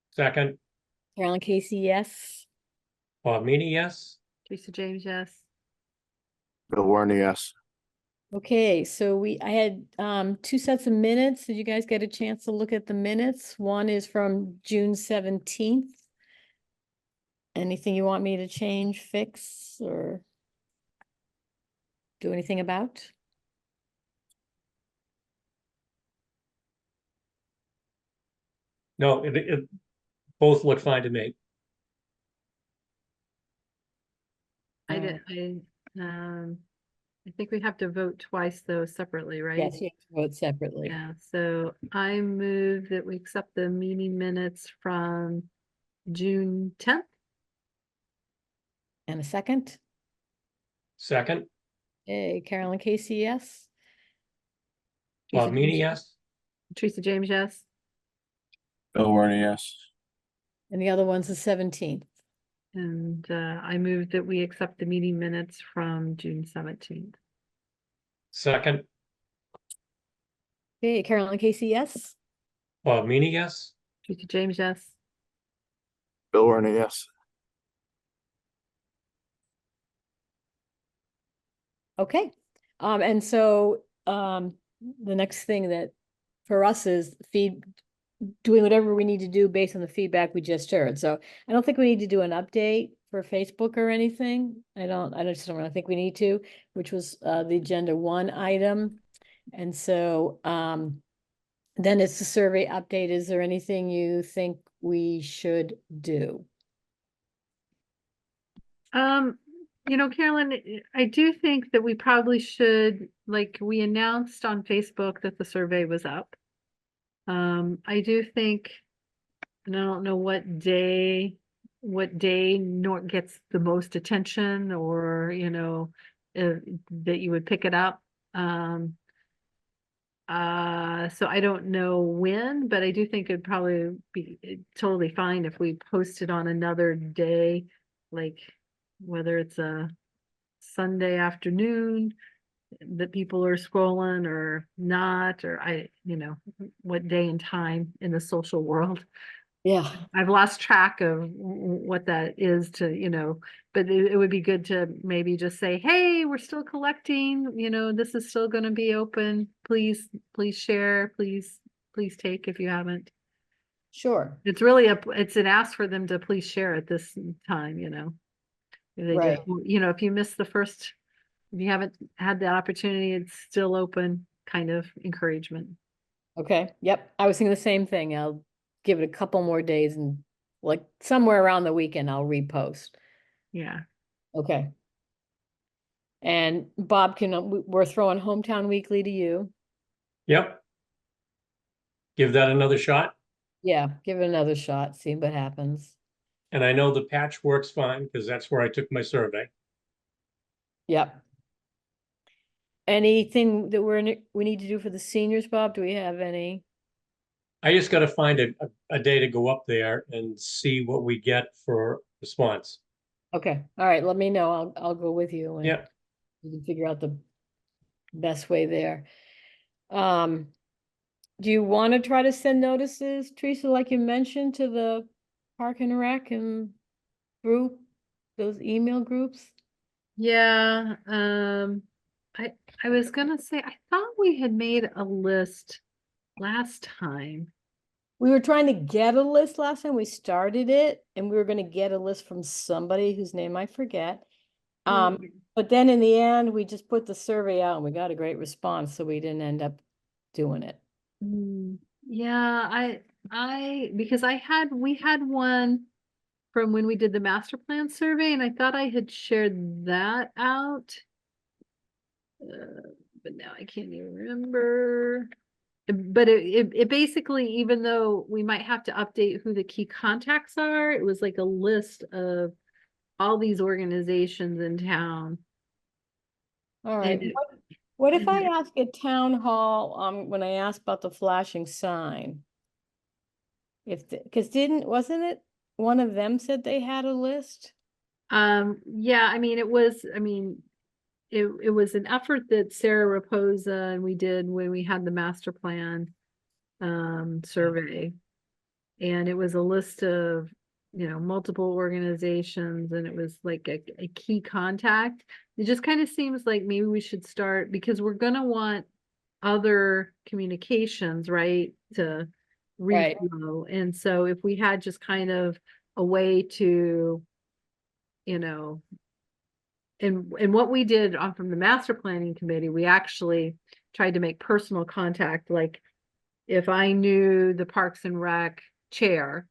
Second, Carolyn Casey, yes. Bob Meany, yes. Teresa James, yes. Bill Werner, yes. Okay, so I had two sets of minutes. Did you guys get a chance to look at the minutes? One is from June 17th. Anything you want me to change, fix, or do anything about? No, it both look fine to me. I did, I think we have to vote twice though separately, right? Yes, you have to vote separately. Yeah, so I move that we accept the meeting minutes from June 10th. And a second? Second, Hey, Carolyn Casey, yes. Bob Teresa Meany, James- yes. Teresa James, yes. Bill Werner, yes. And the other one's the 17th. And I move that we accept the meeting minutes from June 17th. Second, Okay, Carolyn Casey, yes. Bob Meany, yes. Teresa James, yes. Bill Werner, yes. Okay, and so the next thing that for us is doing whatever we need to do based on the feedback we just heard. So I don't think we need to do an update for Facebook or anything. I just don't really think we need to, which was the agenda 1 item. And so then it's the survey update. Is there anything you think we should do? You know, Carolyn, I do think that we probably should, like, we announced on Facebook that the survey was up. I do think, and I don't know what day gets the most attention, or, you know, that you would pick it up. So I don't know when, but I do think it'd probably be totally fine if we posted on another day, like whether it's a Sunday afternoon that people are scrolling or not, or you know, what day and time in the social world. Yeah. I've lost track of what that is to, you know, but it would be good to maybe just say, hey, we're still collecting, you know, this is still going to be open. Please share, please take if you haven't. Sure. It's really it's an ask for them to please share at this time, you know. If they Right. you know, if you missed if you haven't had the opportunity, it's still open, kind of encouragement. Okay, yep, I was thinking the same thing. I'll give it a couple more days and like somewhere around the weekend, I'll repost. Yeah. Okay. And Bob, we're throwing Hometown Weekly to you. Yep. Give that another shot. Yeah, give it another shot, see what happens. And I know the patch works fine because that's where I took my survey. Yep. Anything that we need to do for the seniors, Bob? Do we have any? I just got to find a day to go up there and see what we get for response. Okay, all right, let me know. I'll go with you and Yeah, we can figure out the best way there. Do you want to try to send notices, Teresa, like you mentioned, to the Park and Rec and group, those email groups? Yeah, I was gonna say, I thought we had made a list last time. We were trying to get a list last time. We started it and we were gonna get a list from somebody whose name I forget. But then in the end, we just put the survey out and we got a great response, so we didn't end up doing it. Yeah, because we had one from when we did the master plan survey, and I thought I had shared that out. But now I can't even remember. But it basically, even though we might have to update who the key contacts are, it was like a list of all these organizations in town. All right. And What if I ask at town hall, when I asked about the flashing sign? Because wasn't it one of them said they had a list? yeah, I mean, it was an effort that Sarah Raposa and we did when we had the master plan survey. And it was a list of, multiple organizations, and it was like a key contact. It just kind of seems like maybe we should start, because we're gonna want other communications, right, to Right. reflow. And so if we had just kind of a way to, and what we did from the master planning committee, we actually tried to make personal contact. Like if I knew the Parks and Rec chair,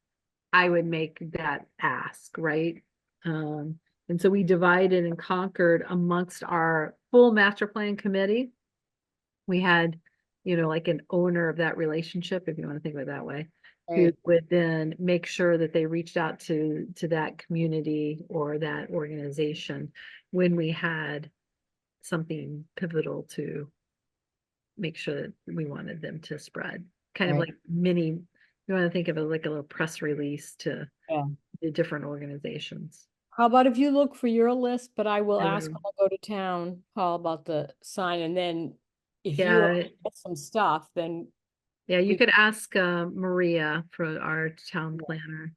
I would make that ask, right? And so we divided and conquered amongst our full master plan committee. We had, like an owner of that relationship, if you want to think of it that way, who Right. would then make sure that they reached out to that community or that organization when we had something pivotal to make sure that we wanted them to spread. Kind of Right. like you want to think of it like a little press release to Yeah. the different organizations. How about if you look for your list, but I will I ask will. when I go to town hall about the sign, and then if you Yeah, get some stuff, then yeah, you we- could ask Maria for our town planner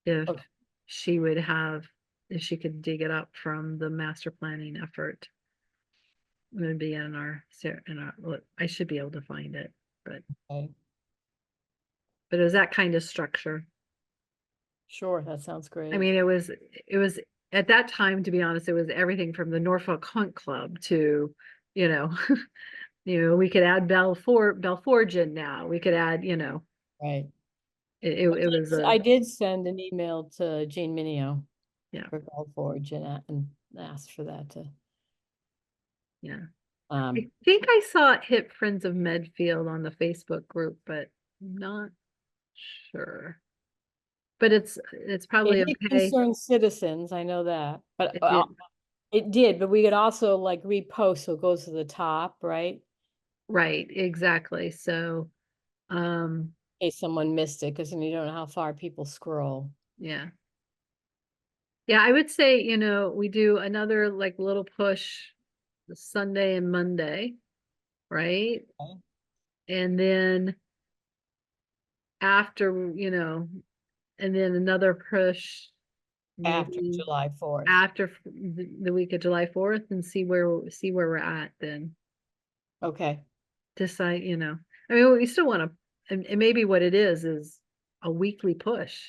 if Okay. she would have, if she could dig it up from the master planning effort. It would be well, I should be able to find it, but Okay. it was that kind of structure. Sure, that sounds great. I mean, it was at that time, to be honest, it was everything from the Norfolk Hunt Club to, we could add Belforge in now. We could add, Right. it was I did send an email to Jean Minio. Yeah. For Gold Forge and asked for that to. Yeah. I think I saw it hit Friends of Medfield on the Facebook group, but I'm not sure. But it's probably It okay. Concerned citizens, I know that, but It it did, but we could also like repost, so it goes to the top, right? Right, exactly. So, In case someone missed it, because you don't know how far people scroll. yeah. Yeah, I would say, we do another like little push Sunday and Monday, right? Okay. And then after, and then another push After maybe July 4th. after the week of July 4th, and see where we're at then. Okay. Decide, I mean, we still want to, and maybe what it is a weekly push.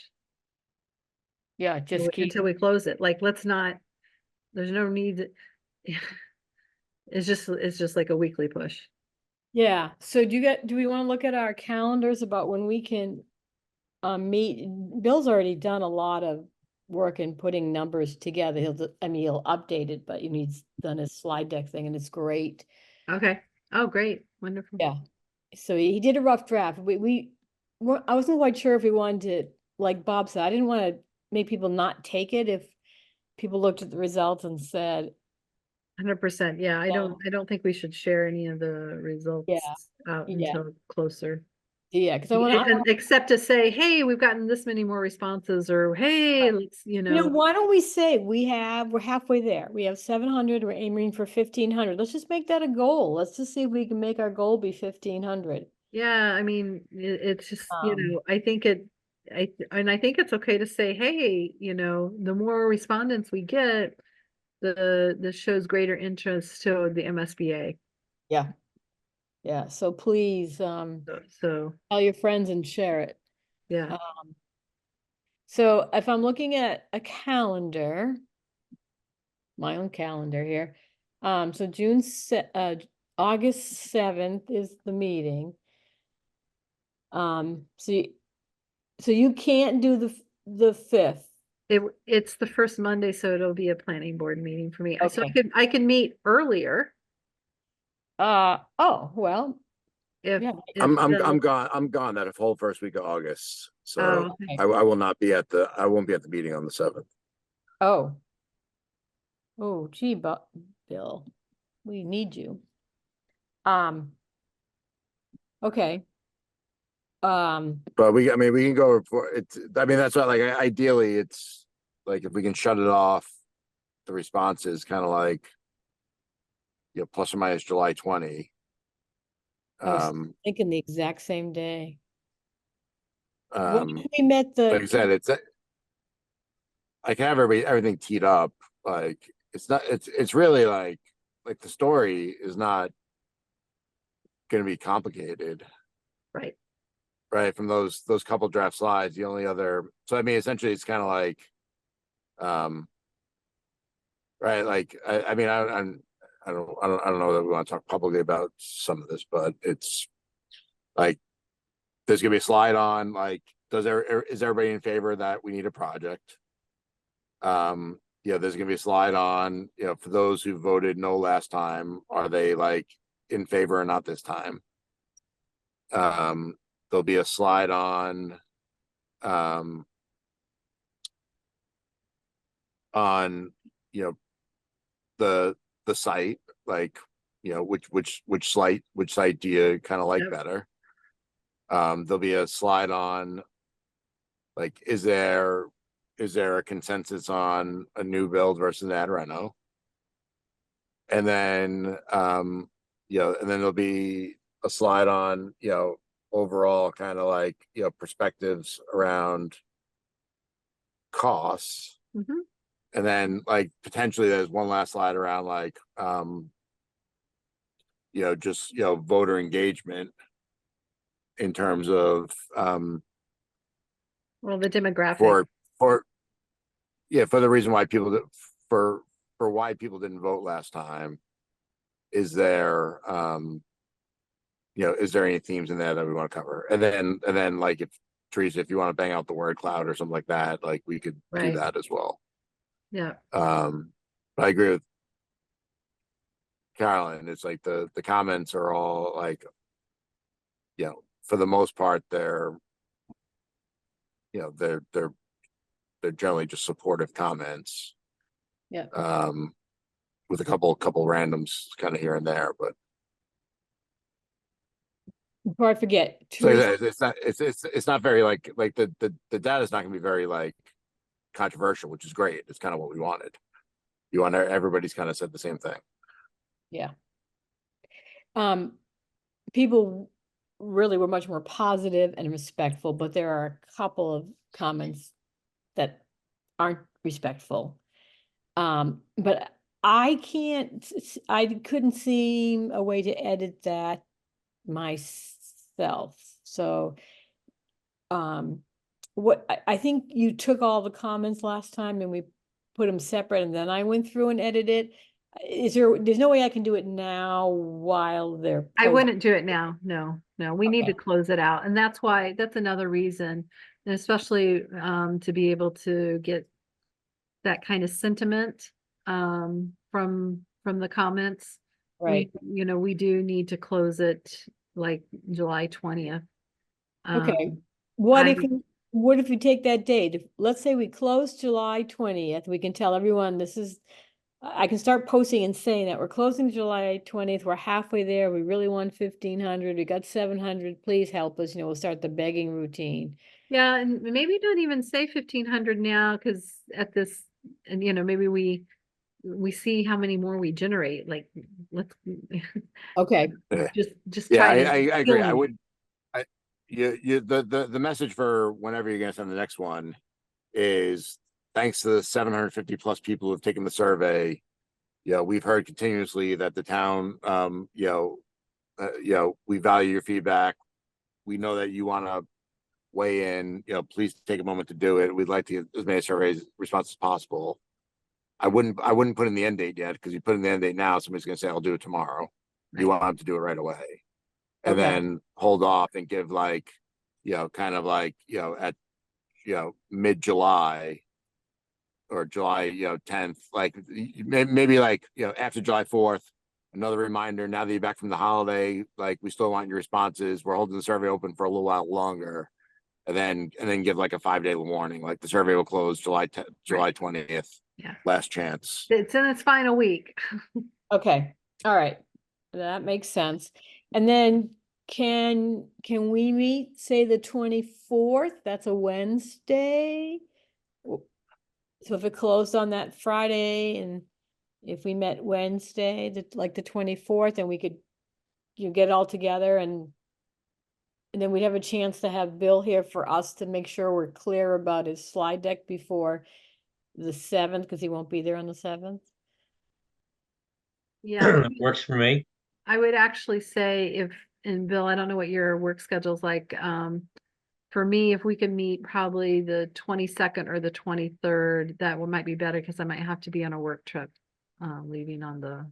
Yeah, just keep. Until we close it. Like, let's not, there's no need. It's just like a weekly push. Yeah, so do we want to look at our calendars about when we can meet? Bill's already done a lot of work in putting numbers together. He'll update it, but he's done his slide deck thing and it's great. Okay. Oh, great. Wonderful. Yeah. So he did a rough draft. I wasn't quite sure if we wanted to, like Bob said, I didn't want to make people not take it if people looked at the results and said, 100%. Yeah, I don't think we should share any of the results Yeah. out Yeah. until closer. Yeah, because I want to. Except to say, hey, we've gotten this many more responses, or hey, let's, You know, why don't we say we're halfway there. We have 700, we're aiming for 1,500. Let's just make that a goal. Let's just see if we can make our goal be 1,500. Yeah, I mean, it's just, Um, I think I think it's okay to say, hey, the more respondents we get, the shows greater interest to the MSBA. Yeah. Yeah, so please, So, tell your friends and share it. yeah, So if I'm looking at a calendar, my own calendar here, so August 7th is the meeting. So you can't do the 5th. it's the first Monday, so it'll be a planning board meeting for me. So Okay. I can meet earlier Oh, well, if, yeah. I'm gone that whole first week of August. So Oh, okay. I will not be at I won't be at the meeting on the 7th. Oh. Oh, gee, Bill, we need you. Okay. But I mean, we can go for it. I mean, that's what, like, ideally, it's like if we can shut it off, the responses kind of like, plus or minus July 20. I was thinking the exact same day. When Like we met I said, I can have everything teed up. Like it's really like the story is not going to be complicated. right. Right. From those couple draft slides, the only other, so I mean, essentially it's kind of like, right. Like, I mean, I don't know that we want to talk publicly about some of this, but it's like, there's going to be a slide on, like, is everybody in favor that we need a project? There's gonna be a slide on, for those who voted no last time, are they like in favor or not this time? There'll be a slide on the site, like, which site do you kind of like Yep. better? There'll be a slide on, like, is there a consensus on a new build versus an ad reno? And then, and then there'll be a slide on, overall kind of like, perspectives around costs. Mhm. And then like potentially there's one last slide around like, just, voter engagement in terms of, Well, the demographic. for the reason why for why people didn't vote last time. Is there any themes in there that we want to cover? And then like, if Teresa, if you want to bang out the word cloud or something like that, like we could do Right. that as well. Yeah. But I agree with Carolyn. It's like the comments are all like, for the most part, they're generally just supportive comments. Yeah. With a couple randoms kind of here and there, but before I forget, so Teresa, it's not very like the data is not going to be very like controversial, which is great. It's kind of what we wanted. Everybody's kind of said the same thing. yeah. People really were much more positive and respectful, but there are a couple of comments that aren't respectful. But I couldn't see a way to edit that myself. So, I think you took all the comments last time and we put them separate and then I went through and edited it. There's no way I can do it now while they're I posted? wouldn't do it now. No, we need to close it out. And that's another reason, and especially to be able to get that kind of sentiment from the comments. Right. We do need to close it like July 20th. Okay. What if we take that date? Let's say we close July 20th, we can tell everyone this is I can start posting and saying that we're closing July 20th. We're halfway there. We really want 1,500. We got 700. Please help us. We'll start the begging routine. Yeah, and maybe don't even say 1,500 now, because at this, and maybe we see how many more we generate. Like, let's Okay. just Yeah, try I to agree. I kill would, the message for whenever you're gonna send the next one is thanks to the 750 plus people who've taken the survey. We've heard continuously that the town, we value your feedback. We know that you want to weigh in, please take a moment to do it. We'd like to get as many surveys responses as possible. I wouldn't put in the end date yet, because you put in the end date now, somebody's gonna say, I'll do it tomorrow. You want them to do it right away. And Okay. then hold off and give at mid-July or July, 10th, maybe after July 4th, another reminder, now that you're back from the holiday, we still want your responses. We're holding the survey open for a little while longer. And then give a 5-day warning, the survey will close July 20th. Yeah. Last chance. It's in its final week. Okay. All right. That makes sense. And then can we meet, say, the 24th? That's a Wednesday. So if it closed on that Friday, and if we met Wednesday, the 24th, and we could get it all together, and then we'd have a chance to have Bill here for us to make sure we're clear about his slide deck before the 7th, because he won't be there on the 7th. Yeah, Works for me. I would actually say and Bill, I don't know what your work schedule's like. For me, if we could meet probably the 22nd or the 23rd, that might be better, because I might have to be on a work trip, leaving on the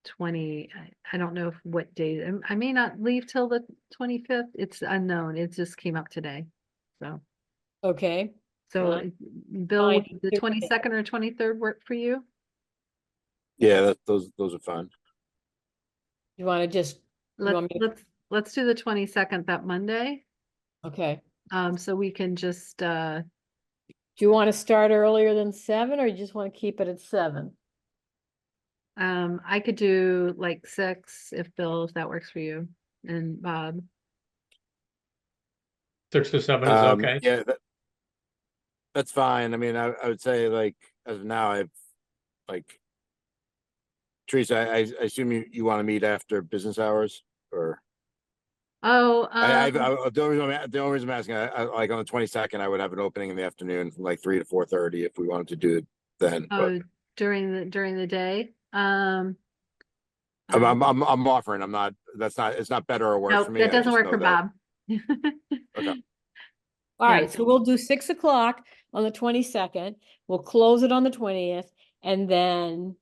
20. I don't know what day. I may not leave till the 25th. It's unknown. It just came up today. So, Okay. Bill, would the Fine. 22nd or 23rd work for you? Yeah, those are fun. You want to just, Let's do the 22nd, that Monday. okay. So we can just, Do you want to start earlier than 7, or you just want to keep it at 7? I could do 6 if that works for you and Bob. 6 to 7 is okay. Yeah, that's fine. I mean, I would say as of now, I've Teresa, I assume you want to meet after business hours, or? Oh, The only reason I'm asking, on the 22nd, I would have an opening in the afternoon from 3 to 4:30 if we wanted to do it then. oh, during the day. I'm offering. I'm not. It's not better or worse No, for me. that I doesn't just work know for that- Bob. Okay. All Yeah. right, so we'll do 6 o'clock on the 22nd. We'll close it on the 20th, and then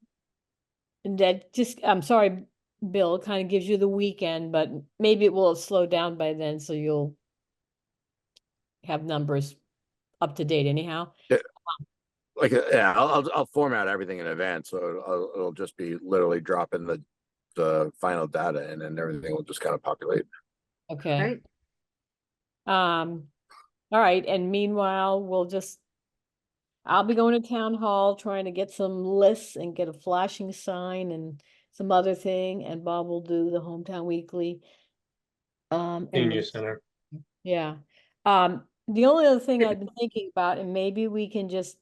that I'm sorry, Bill, kind of gives you the weekend, but maybe it will have slowed down by then, so you'll have numbers up to date anyhow. I'll format everything in advance, so it'll just be literally dropping the final data, and then everything will just kind of populate. Okay. All right, and meanwhile, I'll be going to town hall, trying to get some lists and get a flashing sign and some other thing, and Bob will do the Hometown Weekly. Senior Center. Yeah. The only other thing I've been thinking about, and maybe we can just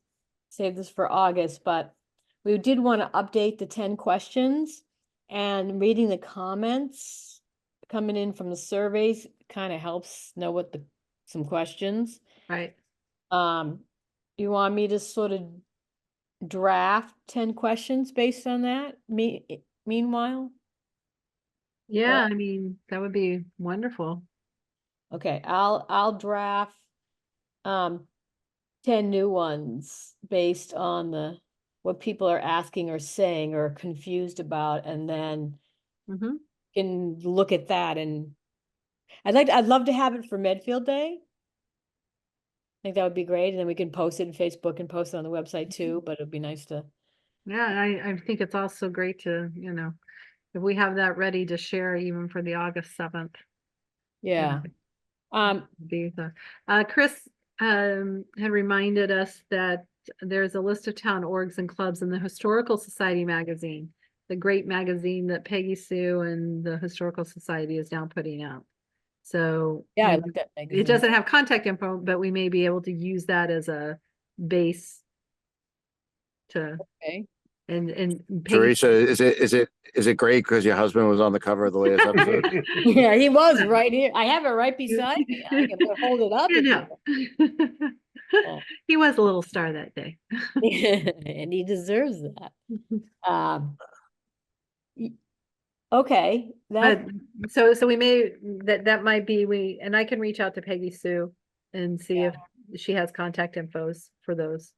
save this for August, but we did want to update the 10 questions, and reading the comments coming in from the surveys kind of helps know what some questions. Right. You want me to sort of draft 10 questions based on that? Meanwhile? Yeah, I mean, that would be wonderful. Okay, I'll draft 10 new ones based on what people are asking or saying or confused about, and then can look at that. And I'd love to have it for Medfield Day. I think that would be great, and then we can post it in Facebook and post it on the website too, but it'd be nice to. Yeah, I think it's also great to, if we have that ready to share even for the August 7th. Yeah. Chris, had reminded us that there's a list of town orgs and clubs in the Historical Society magazine, the great magazine that Peggy Sue and the Historical Society is now putting out. So Yeah, I like that it magazine. doesn't have contact info, but we may be able to use that as a base to, Okay. and Peggy, Teresa, is it great because your husband was on the cover of the latest episode? Yeah, he was right here. I have it right beside me. I can hold it up. you if you know. want. Yeah. He was a little star that day. And he deserves that. Y- Okay, But that, so we may, that might be, and I can reach out to Peggy Sue and see if she has contact infos for those.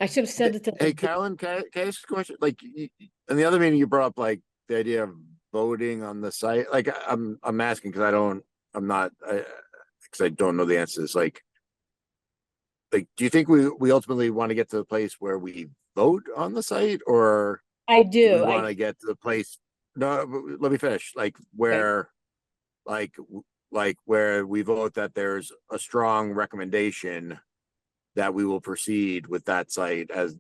I should have said it to. Hey, Carolyn, can I ask a question? Like, in the other meeting, you brought up like the idea of voting on the site. Like, I'm asking because because I don't know the answers. Like, do you think we ultimately want to get to the place where we vote on the site, or I do do. we want to get to the place? No, but let me finish. Like where, like where we vote that there's a strong recommendation that we will proceed with that site as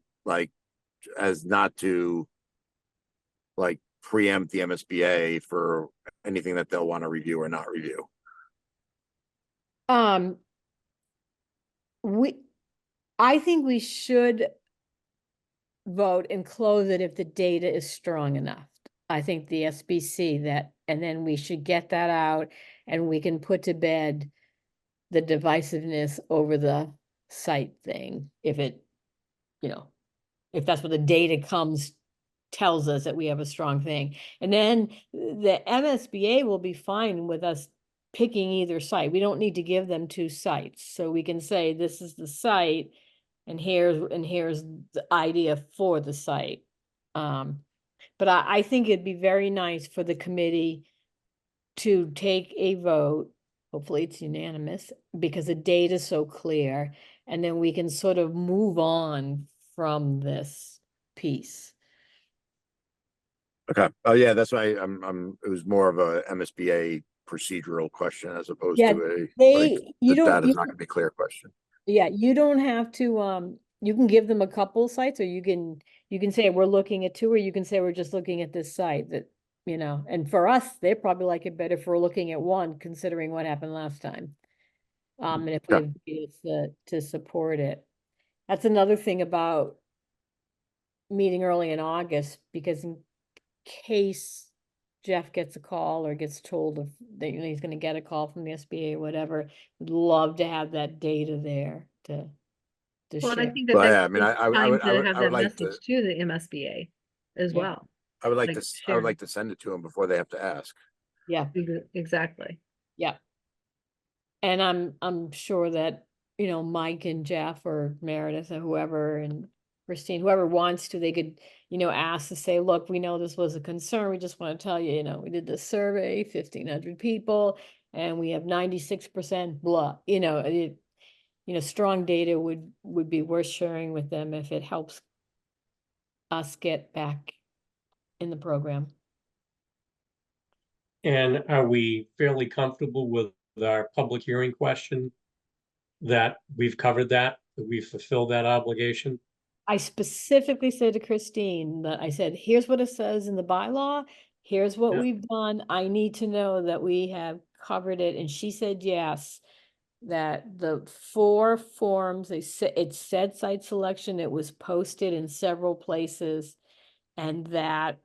not to like preempt the MSBA for anything that they'll want to review or not review. I think we should vote and close it if the data is strong enough. I think the SBC that, and then we should get that out and we can put to bed the divisiveness over the site thing. If it, if that's what the data tells us that we have a strong thing. And then the MSBA will be fine with us picking either site. We don't need to give them two sites. So we can say, this is the site and here's the idea for the site. But I think it'd be very nice for the committee to take a vote. Hopefully it's unanimous because the data is so clear, and then we can sort of move on from this piece. Okay. Oh yeah, that's why it was more of a MSBA procedural question as opposed Yeah, to you don't, data's not gonna be clear question. yeah, you don't have to, you can give them a couple sites, or you can say we're looking at two, or you can say we're just looking at this site that, and for us, they probably like it better if we're looking at one, considering what happened last time. And if we Yeah. have data to support it. That's another thing about meeting early in August, because in case Jeff gets a call or gets told of that he's going to get a call from the SBA or whatever, we'd love to have that data there to Well, and I share. think that Well, yeah, that I mean, gives I time would to have I would that like to message to the MSBA as Yeah. well. I would like Like to I share. would like to send it to them before they have to ask. Yeah, Exactly. yeah. And I'm sure that, Mike and Jeff or Meredith or whoever and Christine, whoever wants to, they could, ask to say, look, we know this was a concern. We just want to tell you, we did this survey, 1,500 people, and we have 96% blah, strong data would be worth sharing with them if it helps us get back in the program. And are we fairly comfortable with our public hearing question? That we've covered that we've fulfilled that obligation? I specifically said to Christine that I said, here's what it says in the bylaw. Here's what Yeah. we've done. I need to know that we have covered it. And she said, yes, that the 4 forms, it said site selection, it was posted in several places, and that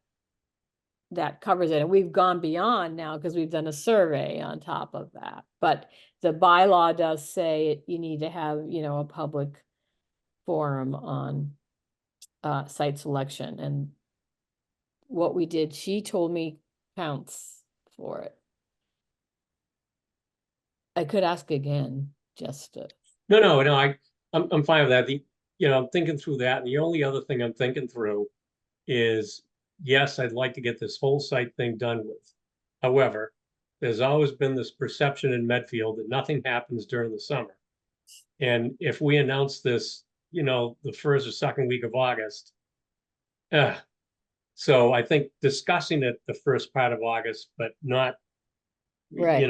covers it. And we've gone beyond now because we've done a survey on top of that. But the bylaw does say you need to have, a public forum on site selection, and what we did, she told me counts for it. I could ask again, just to. No, I'm fine with that. I'm thinking through that. And the only other thing I'm thinking through is, yes, I'd like to get this whole site thing done with. However, there's always been this perception in Medfield that nothing happens during the summer. And if we announce this, the first or second week of August, so I think discussing it the first part of August, but not, Right.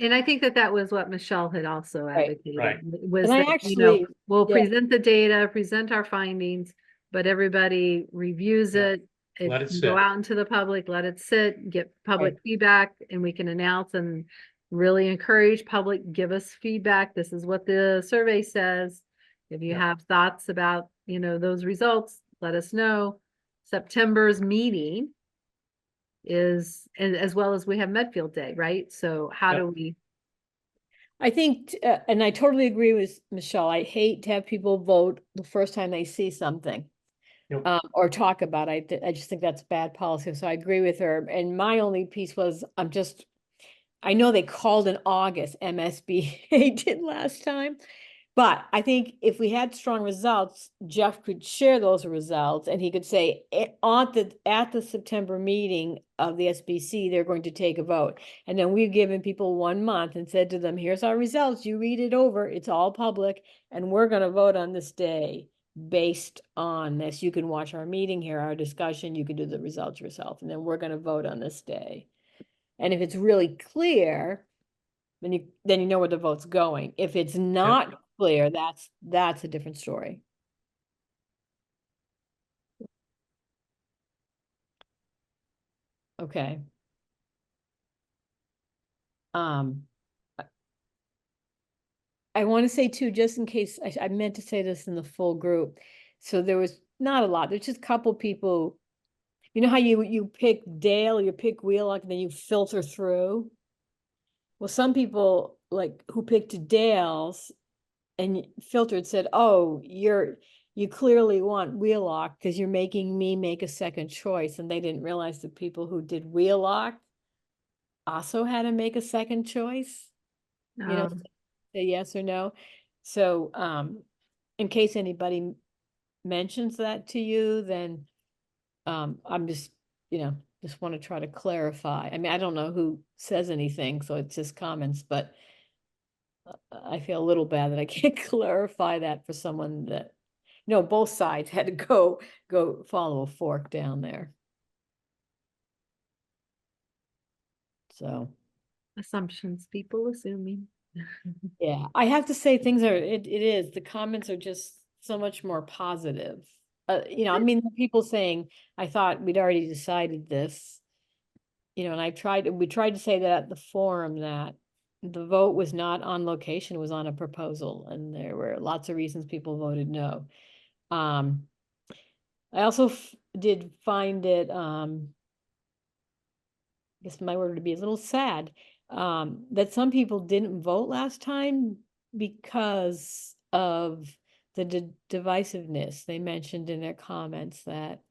And I think that that was what Michelle had also Right. advocated, Right. was And I that, you know, actually- we'll yeah. present the data, present our findings, but everybody reviews Yeah. it. It Let it can go sit. out into the public, let it sit, get public feedback, and we can announce and really encourage public, give us feedback. This is what the survey says. If you Yeah. have thoughts about, you know, those results, let us know. September's meeting is, and as well as we have Medfield Day, right? So how Yep. do we? I think, and I totally agree with Michelle. I hate to have people vote the first time they see something. Yep. Or talk about it. I just think that's bad policy. So I agree with her. And my only piece was, I know they called in August, MSBA did last time. But I think if we had strong results, Jeff could share those results and he could say, at the September meeting of the SBC, they're going to take a vote. And then we've given people 1 month and said to them, here's our results, you read it over, it's all public, and we're gonna vote on this day based on this. You can watch our meeting, hear our discussion, you can do the results yourself, and then we're gonna vote on this day. And if it's really clear, then you know where the vote's going. If it's not clear, that's a different story. Okay. I want to say too, just in case, I meant to say this in the full group. So there was not a lot, there's just a couple people, you know how you pick Dale, you pick Wheelock, and then you filter through? Well, some people like who picked Dale's and filtered said, oh, you clearly want Wheelock because you're making me make a second choice. And they didn't realize the people who did Wheelock also had to make a second choice, you know, say yes or no. So in case anybody mentions that to you, then I'm just, just want to try to clarify. I mean, I don't know who says anything, so it's just comments, but I feel a little bad that I can't clarify that for someone that, both sides had to go follow a fork down there. So. Assumptions, people assuming. Yeah, I have to say it is, the comments are just so much more positive. I mean, people saying, I thought we'd already decided this. And we tried to say that at the forum that the vote was not on location, it was on a proposal, and there were lots of reasons people voted no. I also did find it, I guess my word would be a little sad, that some people didn't vote last time because of the divisiveness. They mentioned in their comments that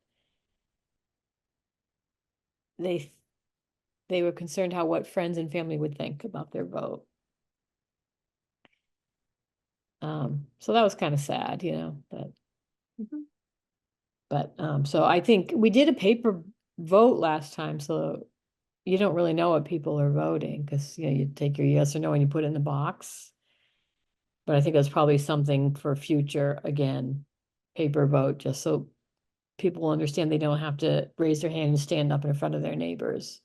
they were concerned what friends and family would think about their vote. So that was kind of sad, but so I think we did a paper vote last time, so you don't really know what people are voting because you take your yes or no and you put it in the box. But I think that's probably something for future, again, paper vote, just so people understand they don't have to raise their hand and stand up in front of their neighbors.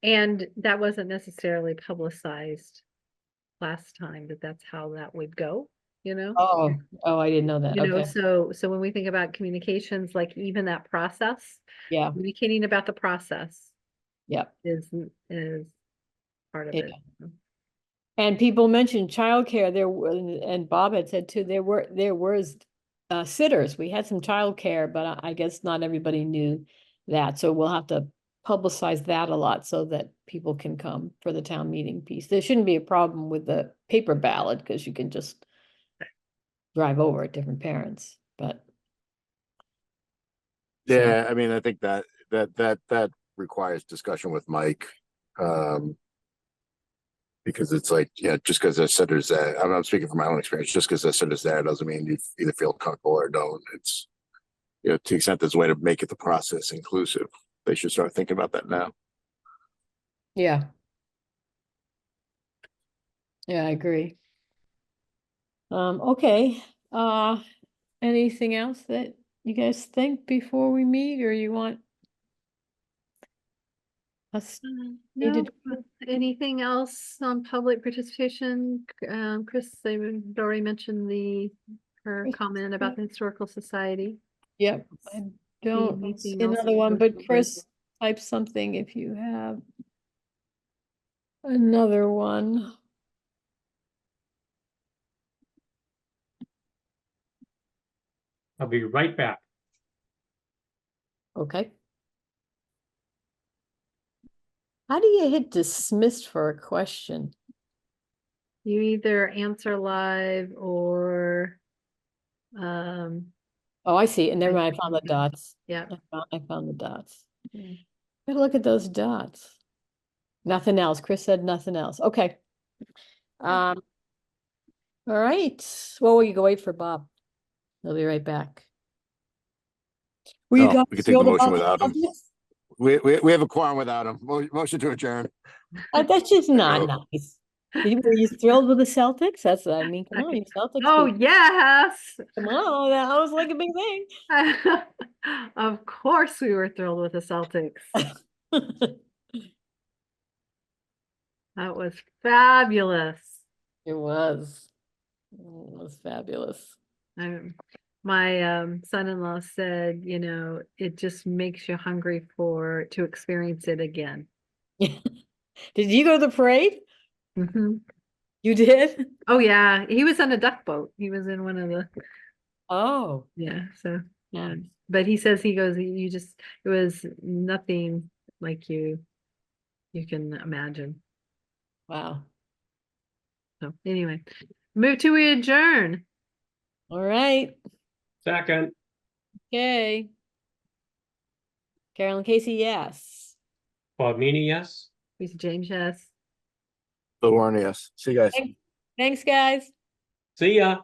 And that wasn't necessarily publicized last time, but that's how that would go, Oh, I didn't know that. Okay. So when we think about communications, like even that process, Yeah. communicating about the process. Yep. Is part of it. And people mentioned childcare there, and Bob had said too, there was sitters. We had some childcare, but I guess not everybody knew that. So we'll have to publicize that a lot so that people can come for the town meeting piece. There shouldn't be a problem with the paper ballot because you can just drive over at different parents, but. Yeah, I mean, I think that requires discussion with Mike. Because it's like, just because the sitter's there, I'm speaking from my own experience, just because the sitter's there doesn't mean you either feel comfortable or don't. It's, to the extent there's a way to make it the process inclusive, they should start thinking about that now. Yeah. Yeah, I agree. Okay. Anything else that you guys think before we meet, or you want? Us, No, Needed- anything else on public participation? Chris, they've already mentioned her comment about the Historical Society. yep, I don't anything see else another in one, the but Chris, type something if you have another one. I'll be right back. Okay. How do you hit dismissed for a question? You either answer live or, Oh, I see. And never I mind, I found the think- dots. yeah. I found the dots. Yeah. Gotta look at those dots. Nothing else. Chris said nothing else. Okay. All right. Well, we can go wait for Bob. He'll be right back. Were you No, guys we can take the thrilled motion about without him. this? We have a quorum without him. Motion to adjourn. That's just not go. nice. Were you thrilled with the Celtics? That's, I mean, come on, you Celtics. Oh, people. yes. Come on, that was like a big thing. Of course we were thrilled with the Celtics. That was fabulous. It was. It was fabulous. My son-in-law said, it just makes you hungry to experience it again. Did you go to the parade? Mm-hmm. You did? Oh yeah, he was on a duck boat. He was in one of the, Oh, yeah, so, yeah. nice. But he says it was nothing like you can imagine. Wow. So anyway, move to adjourn. All right. Second, Okay. Carolyn Casey, yes. Bob Meany, yes. Lisa James, yes. Bill Warren, yes. See you guys. Thanks, guys. See ya.